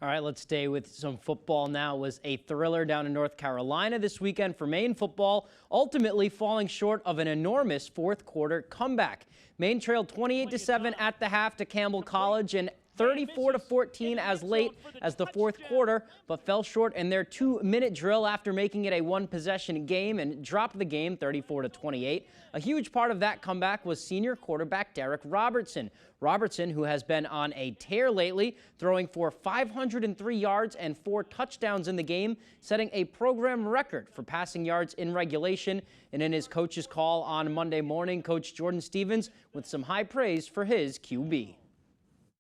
All right, let's stay with some football now. It was a thriller down in North Carolina this weekend for Maine football, ultimately falling short of an enormous fourth-quarter comeback. Maine trailed 28-7 at the half to Campbell College and 34-14 as late as the fourth quarter, but fell short in their 2-minute drill after making it a one-possession game and dropped the game 34-28. A huge part of that comeback was senior quarterback Derek Robertson. Robertson, who has been on a tear lately, throwing for 503 yards and 4 touchdowns in the game, setting a program record for passing yards in regulation. And in his coach's call on Monday morning, Coach Jordan Stevens with some high praise for his QB.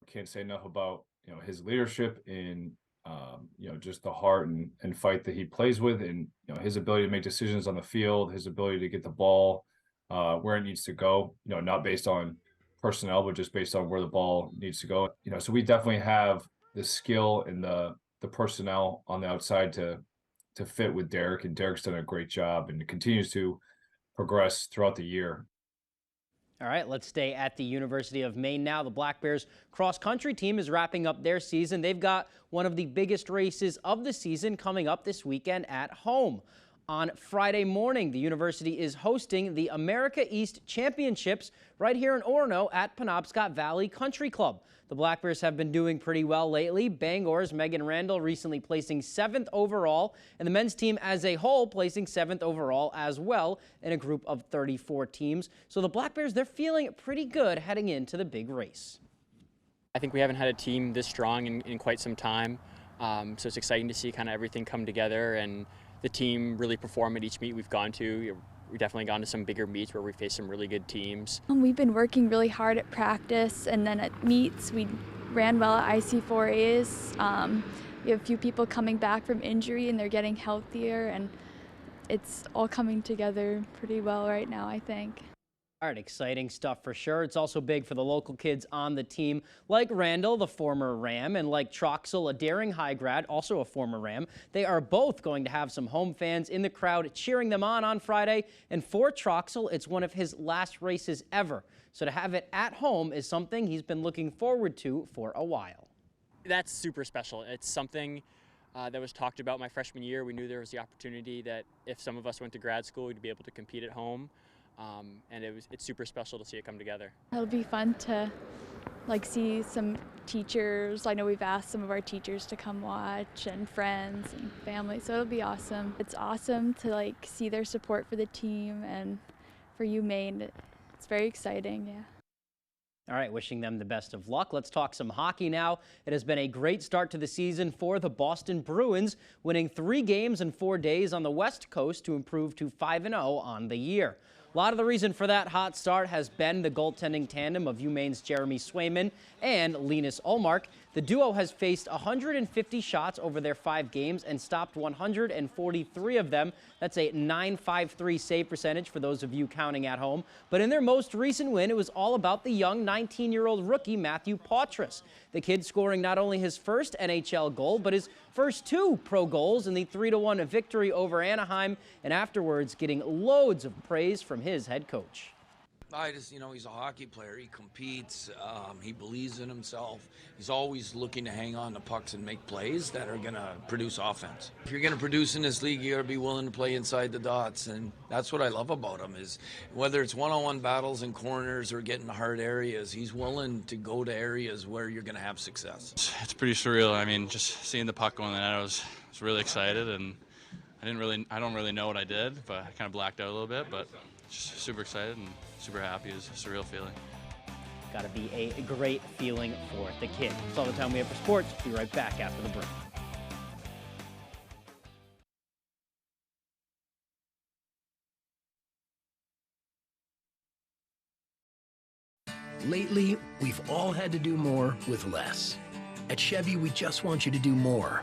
Can't say enough about his leadership and just the heart and fight that he plays with, and his ability to make decisions on the field, his ability to get the ball where it needs to go, not based on personnel, but just based on where the ball needs to go. So we definitely have the skill and the personnel on the outside to fit with Derek, and Derek's done a great job and continues to progress throughout the year. All right, let's stay at the University of Maine now. The Black Bears cross-country team is wrapping up their season. They've got one of the biggest races of the season coming up this weekend at home. On Friday morning, the university is hosting the America East Championships right here in Orono at Penobscot Valley Country Club. The Black Bears have been doing pretty well lately. Bangor's Megan Randall recently placing 7th overall, and the men's team as a whole placing 7th overall as well in a group of 34 teams. So the Black Bears, they're feeling pretty good heading into the big race. I think we haven't had a team this strong in quite some time, so it's exciting to see kind of everything come together and the team really perform at each meet we've gone to. We've definitely gone to some bigger meets where we faced some really good teams. We've been working really hard at practice, and then at meets we ran well at IC4As. We have a few people coming back from injury and they're getting healthier, and it's all coming together pretty well right now, I think. All right, exciting stuff for sure. It's also big for the local kids on the team, like Randall, the former Ram, and like Troxel, a daring high grad, also a former Ram. They are both going to have some home fans in the crowd cheering them on Friday. And for Troxel, it's one of his last races ever. So to have it at home is something he's been looking forward to for a while. That's super special. It's something that was talked about my freshman year. We knew there was the opportunity that if some of us went to grad school, we'd be able to compete at home. And it's super special to see it come together. It'll be fun to see some teachers. I know we've asked some of our teachers to come watch, and friends and family, so it'll be awesome. It's awesome to see their support for the team and for UMaine. It's very exciting, yeah. All right, wishing them the best of luck. Let's talk some hockey now. It has been a great start to the season for the Boston Bruins, winning 3 games in 4 days on the West Coast to improve to 5-0 on the year. A lot of the reason for that hot start has been the goaltending tandem of UMaine's Jeremy Swayman and Linus Ullmark. The duo has faced 150 shots over their 5 games and stopped 143 of them. That's a .953 save percentage for those of you counting at home. But in their most recent win, it was all about the young 19-year-old rookie Matthew Poitras. The kid scoring not only his first NHL goal, but his first 2 pro goals in the 3-1 victory over Anaheim, and afterwards getting loads of praise from his head coach. He's a hockey player. He competes. He believes in himself. He's always looking to hang on to pucks and make plays that are going to produce offense. If you're going to produce in this league, you got to be willing to play inside the dots, and that's what I love about him. Is whether it's one-on-one battles in corners or getting hard areas, he's willing to go to areas where you're going to have success. It's pretty surreal. I mean, just seeing the puck go in the net, I was really excited, and I don't really know what I did, but I kind of blacked out a little bit, but just super excited and super happy. Is a surreal feeling. Got to be a great feeling for the kid. That's all the time we have for sports. Be right back after the break. Lately, we've all had to do more with less. At Chevy, we just want you to do more.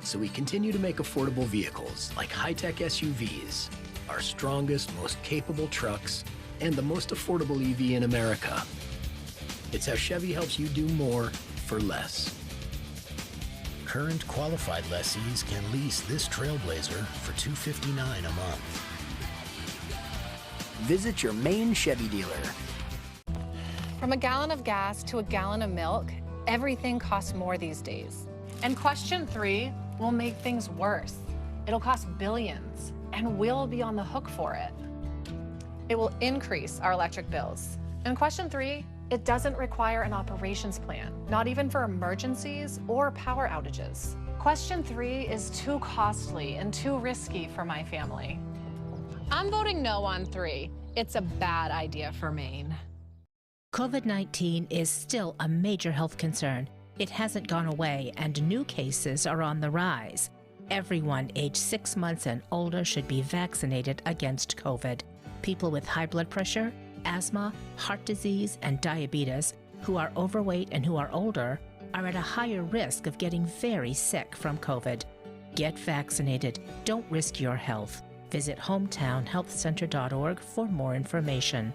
So we continue to make affordable vehicles like high-tech SUVs, our strongest, most capable trucks, and the most affordable EV in America. It's how Chevy helps you do more for less. Current qualified lessees can lease this Trailblazer for $259 a month. Visit your Maine Chevy dealer. From a gallon of gas to a gallon of milk, everything costs more these days. And question 3 will make things worse. It'll cost billions, and we'll be on the hook for it. It will increase our electric bills. And question 3, it doesn't require an operations plan, not even for emergencies or power outages. Question 3 is too costly and too risky for my family. I'm voting no on 3. It's a bad idea for Maine. COVID-19 is still a major health concern. It hasn't gone away, and new cases are on the rise. Everyone aged 6 months and older should be vaccinated against COVID. People with high blood pressure, asthma, heart disease, and diabetes who are overweight and who are older are at a higher risk of getting very sick from COVID. Get vaccinated. Don't risk your health. Visit hometownhealthcenter.org for more information.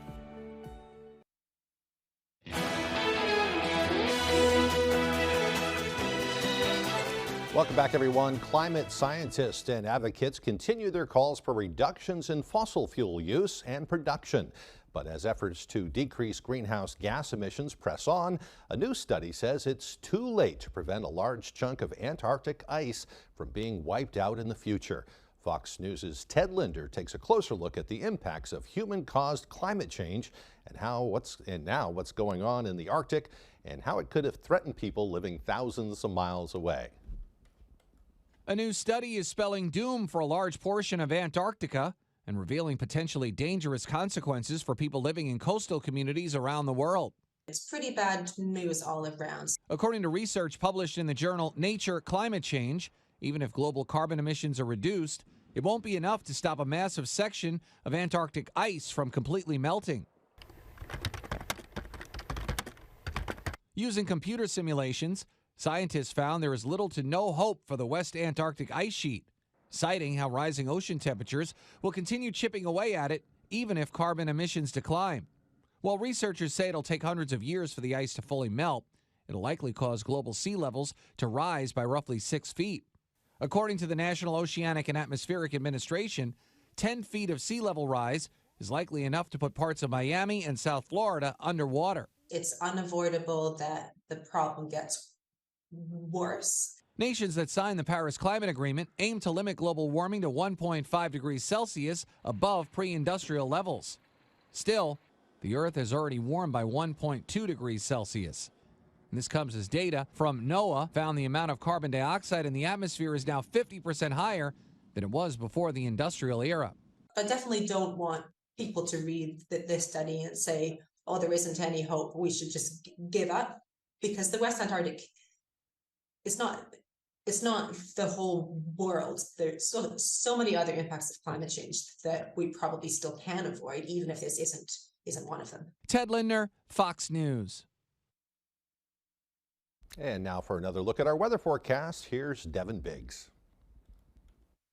Welcome back, everyone. Climate scientists and advocates continue their calls for reductions in fossil fuel use and production. But as efforts to decrease greenhouse gas emissions press on, a new study says it's too late to prevent a large chunk of Antarctic ice from being wiped out in the future. Fox News' Ted Linder takes a closer look at the impacts of human-caused climate change and now what's going on in the Arctic and how it could have threatened people living thousands of miles away. A new study is spelling doom for a large portion of Antarctica and revealing potentially dangerous consequences for people living in coastal communities around the world. It's pretty bad news all around. According to research published in the journal Nature Climate Change, even if global carbon emissions are reduced, it won't be enough to stop a massive section of Antarctic ice from completely melting. Using computer simulations, scientists found there is little to no hope for the West Antarctic ice sheet, citing how rising ocean temperatures will continue chipping away at it even if carbon emissions decline. While researchers say it'll take hundreds of years for the ice to fully melt, it'll likely cause global sea levels to rise by roughly 6 feet. According to the National Oceanic and Atmospheric Administration, 10 feet of sea level rise is likely enough to put parts of Miami and South Florida underwater. It's unavoidable that the problem gets worse. Nations that signed the Paris Climate Agreement aim to limit global warming to 1.5 degrees Celsius above pre-industrial levels. Still, the Earth has already warmed by 1.2 degrees Celsius. And this comes as data from NOAA found the amount of carbon dioxide in the atmosphere is now 50% higher than it was before the industrial era. I definitely don't want people to read this study and say, oh, there isn't any hope, we should just give up. Because the West Antarctic, it's not the whole world. There's so many other impacts of climate change that we probably still can avoid, even if this isn't one of them. Ted Linder, Fox News. And now for another look at our weather forecast, here's Devin Biggs.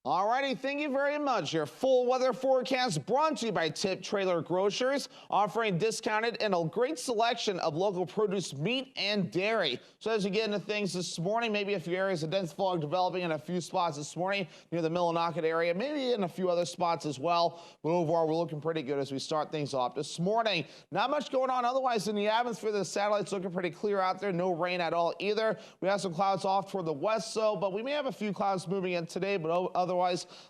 Alrighty, thank you very much. Your full weather forecast brought to you by Tip Trailer Grocers, offering discounted and a great selection of local produce, meat, and dairy. So as you get into things this morning, maybe a few areas of dense fog developing in a few spots this morning near the Millinocket area, maybe in a few other spots as well. But overall, we're looking pretty good as we start things off this morning. Not much going on otherwise in the atmosphere. The satellite's looking pretty clear out there. No rain at all either. We have some clouds off toward the west, but we may have a few clouds moving in today, but otherwise,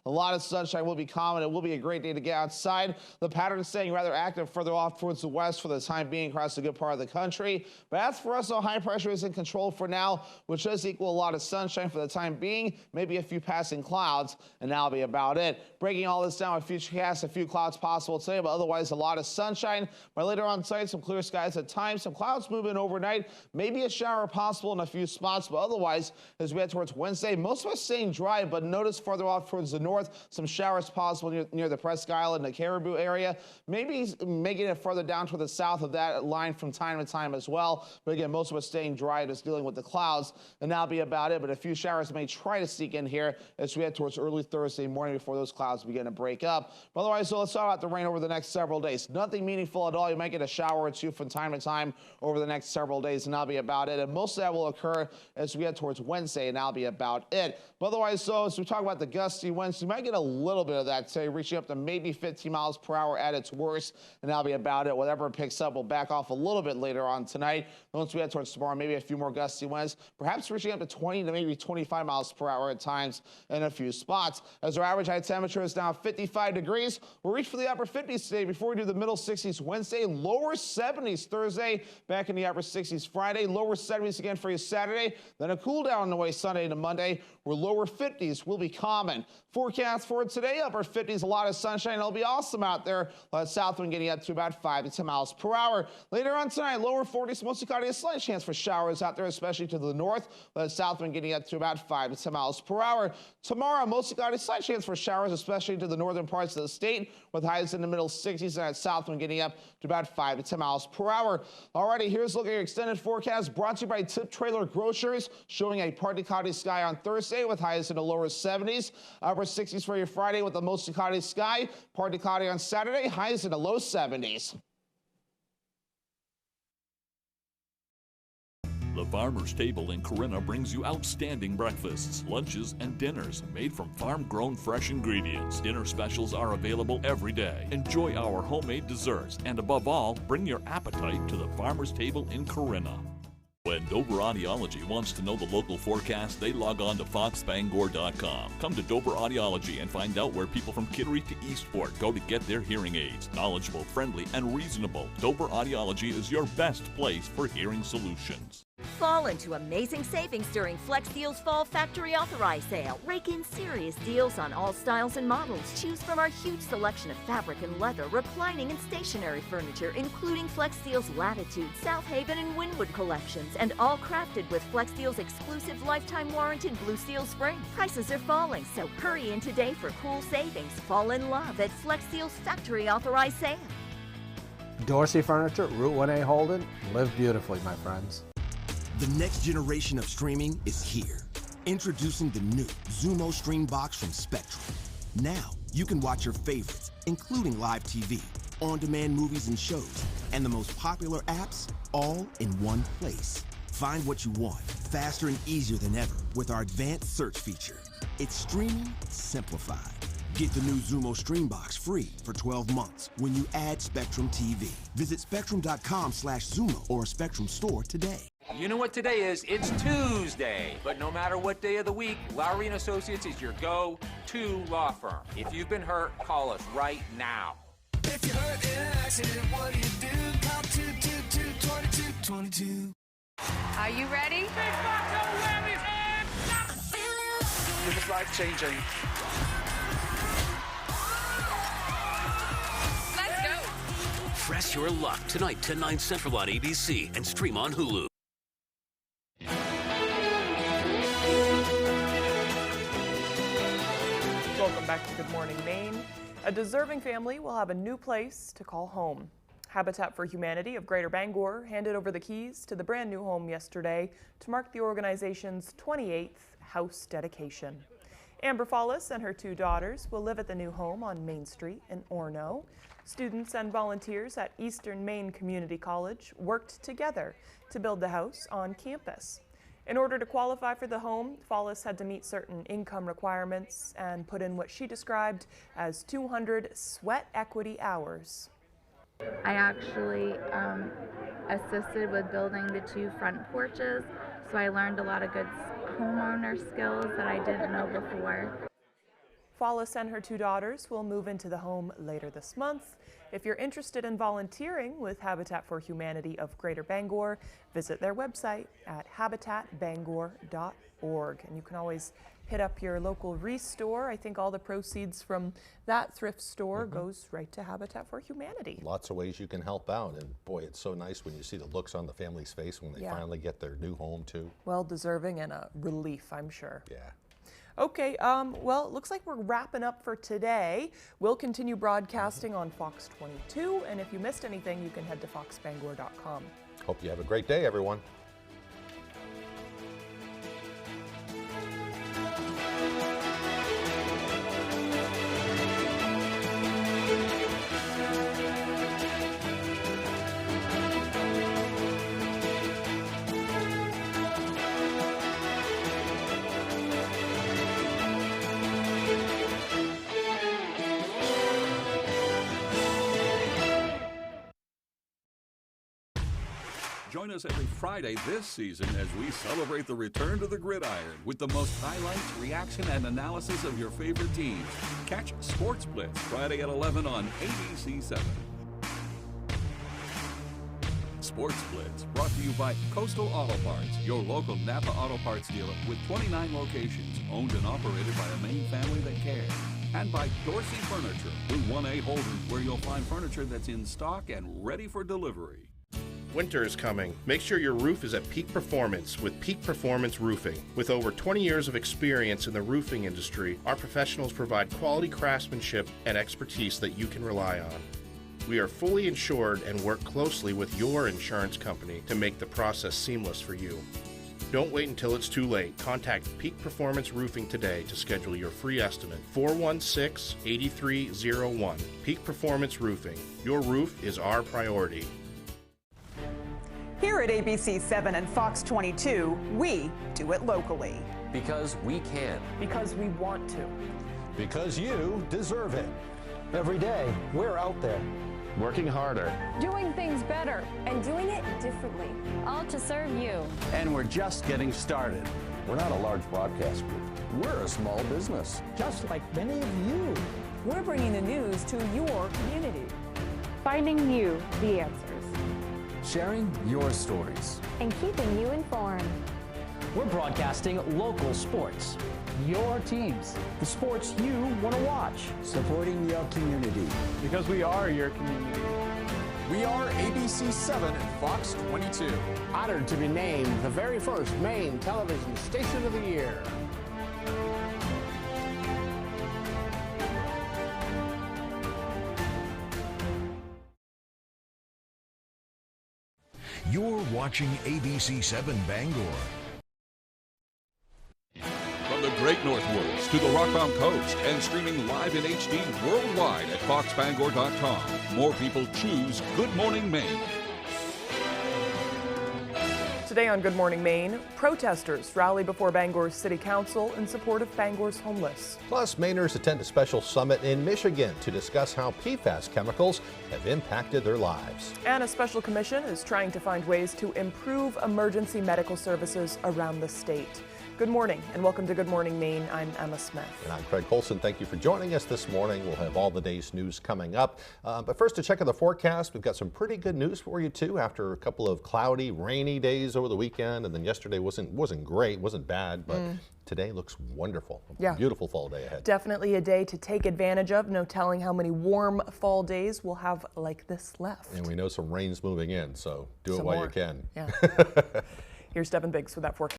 a lot of sunshine will be common. It will be a great day to get outside. The pattern is staying rather active further off towards the west for the time being across a good part of the country. But as for us, though, high pressure is in control for now, which does equal a lot of sunshine for the time being. Maybe a few passing clouds, and that'll be about it. Breaking all this down with Futurecast, a few clouds possible today, but otherwise a lot of sunshine. By later on tonight, some clear skies at times. Some clouds moving overnight. Maybe a shower possible in a few spots, but otherwise, as we head towards Wednesday, most of us staying dry, but notice further off towards the north, some showers possible near the Presque Isle, the Caribou area. Maybe making it further down to the south of that line from time to time as well. But again, most of us staying dry, just dealing with the clouds, and that'll be about it. But a few showers may try to sneak in here as we head towards early Thursday morning before those clouds begin to break up. But otherwise, so let's talk about the rain over the next several days. Nothing meaningful at all. You might get a shower or two from time to time over the next several days, and that'll be about it. And most of that will occur as we head towards Wednesday, and that'll be about it. But otherwise, so as we talk about the gusty winds, you might get a little bit of that today, reaching up to maybe 15 miles per hour at its worst, and that'll be about it. Whatever it picks up will back off a little bit later on tonight. Once we head towards tomorrow, maybe a few more gusty winds, perhaps reaching up to 20 to maybe 25 miles per hour at times in a few spots. As our average high temperature is now 55 degrees, we'll reach for the upper 50s today before we do the middle 60s Wednesday, lower 70s Thursday, back in the upper 60s Friday, lower 70s again for you Saturday, then a cool down on the way Sunday to Monday, where lower 50s will be common. Forecast for today, upper 50s, a lot of sunshine. It'll be awesome out there. South wind getting up to about 5 to 10 miles per hour. Later on tonight, lower 40s, mostly cloudy, a slight chance for showers out there, especially to the north. South wind getting up to about 5 to 10 miles per hour. Tomorrow, mostly cloudy, slight chance for showers, especially to the northern parts of the state, with highs in the middle 60s and that south wind getting up to about 5 to 10 miles per hour. Alrighty, here's a look at your extended forecast brought to you by Tip Trailer Grocers, showing a partly cloudy sky on Thursday with highs in the lower 70s, upper 60s for your Friday with a mostly cloudy sky, partly cloudy on Saturday, highs in the low 70s. The Farmer's Table in Corinna brings you outstanding breakfasts, lunches, and dinners made from farm-grown fresh ingredients. Dinner specials are available every day. Enjoy our homemade desserts, and above all, bring your appetite to the Farmer's Table in Corinna. When Dover Audiology wants to know the local forecast. They log on to foxbangor.com. Come to Dover Audiology and find out where people from Kittery to Eastport go to get their hearing aids. Knowledgeable, friendly, and reasonable. Dover Audiology is your best place for hearing solutions. Fall into amazing savings during Flex Deals Fall Factory Authorized Sale. Rake in serious deals on all styles and models. Choose from our huge selection of fabric and leather, reclining and stationary furniture, including Flex Deals Latitude, South Haven, and Wynwood collections, and all crafted with Flex Deals exclusive lifetime warranted Blue Steel Spring. Prices are falling, so hurry in today for cool savings. Fall in love at Flex Deals Factory Authorized Sale. Dorsey Furniture, Route 1A Holden. Live beautifully, my friends. The next generation of streaming is here. Introducing the new Xumo Stream Box from Spectrum. Now, you can watch your favorites, including live TV, on-demand movies and shows, and the most popular apps all in one place. Find what you want, faster and easier than ever with our advanced search feature. It's streaming simplified. Get the new Xumo Stream Box free for 12 months when you add Spectrum TV. Visit spectrum.com/Xumo or a Spectrum store today. You know what today is? It's Tuesday. But no matter what day of the week, Lowry & Associates is your go-to law firm. If you've been hurt, call us right now. If you're hurt in an accident, what do you do? Call 222-2222. Are you ready? This is life-changing. Let's go. Press your luck tonight, 10, 9 Central on ABC and stream on Hulu. Welcome back to Good Morning Maine. A deserving family will have a new place to call home. Habitat for Humanity of Greater Bangor handed over the keys to the brand new home yesterday to mark the organization's 28th house dedication. Amber Follis and her 2 daughters will live at the new home on Main Street in Orono. Students and volunteers at Eastern Maine Community College worked together to build the house on campus. In order to qualify for the home, Follis had to meet certain income requirements and put in what she described as 200 sweat equity hours. I actually assisted with building the 2 front porches, so I learned a lot of good homeowner skills that I didn't know before. Follis and her 2 daughters will move into the home later this month. If you're interested in volunteering with Habitat for Humanity of Greater Bangor, visit their website at habitatbangor.org. And you can always hit up your local Restore. I think all the proceeds from that thrift store goes right to Habitat for Humanity. Lots of ways you can help out, and boy, it's so nice when you see the looks on the family's face when they finally get their new home too. Well deserving and a relief, I'm sure. Yeah. Okay, well, it looks like we're wrapping up for today. We'll continue broadcasting on Fox 22, and if you missed anything, you can head to foxbangor.com. Hope you have a great day, everyone. Join us every Friday this season as we celebrate the return to the gridiron with the most highlights, reaction, and analysis of your favorite teams. Catch Sports Blitz Friday at 11 on ABC7. Sports Blitz brought to you by Coastal Auto Parts, your local Napa Auto Parts dealer with 29 locations, owned and operated by a Maine family that cares. And by Dorsey Furniture, Route 1A Holden, where you'll find furniture that's in stock and ready for delivery. Winter is coming. Make sure your roof is at peak performance with Peak Performance Roofing. With over 20 years of experience in the roofing industry, our professionals provide quality craftsmanship and expertise that you can rely on. We are fully insured and work closely with your insurance company to make the process seamless for you. Don't wait until it's too late. Contact Peak Performance Roofing today to schedule your free estimate. 416-8301. Peak Performance Roofing. Your roof is our priority. Here at ABC7 and Fox 22, we do it locally. Because we can. Because we want to. Because you deserve it. Every day, we're out there. working harder, doing things better, and doing it differently. All to serve you. And we're just getting started. We're not a large broadcast group. We're a small business. Just like many of you. We're bringing the news to your community. Finding you the answers. Sharing your stories. And keeping you informed. We're broadcasting local sports. Your teams. The sports you want to watch. Supporting your community. Because we are your community. We are ABC 7 and Fox 22. Honored to be named the very first Maine television station of the year. You're watching ABC 7 Bangor. From the Great North Woods to the Rockbound Coast and streaming live in HD worldwide at foxbangor.com. More people choose Good Morning Maine. Today on Good Morning Maine, protesters rally before Bangor's City Council in support of Bangor's homeless. Plus, Mainers attend a special summit in Michigan to discuss how PFAS chemicals have impacted their lives. And a special commission is trying to find ways to improve emergency medical services around the state. Good morning and welcome to Good Morning Maine. I'm Emma Smith. And I'm Craig Colson. Thank you for joining us this morning. We'll have all the day's news coming up. But first, to check out the forecast, we've got some pretty good news for you too after a couple of cloudy, rainy days over the weekend. And then yesterday wasn't great, wasn't bad, but today looks wonderful. Yeah. Beautiful fall day ahead. Definitely a day to take advantage of. No telling how many warm fall days we'll have like this left. And we know some rain's moving in, so do it Some while more. you can. Yeah. Here's Devin Biggs with that forecast.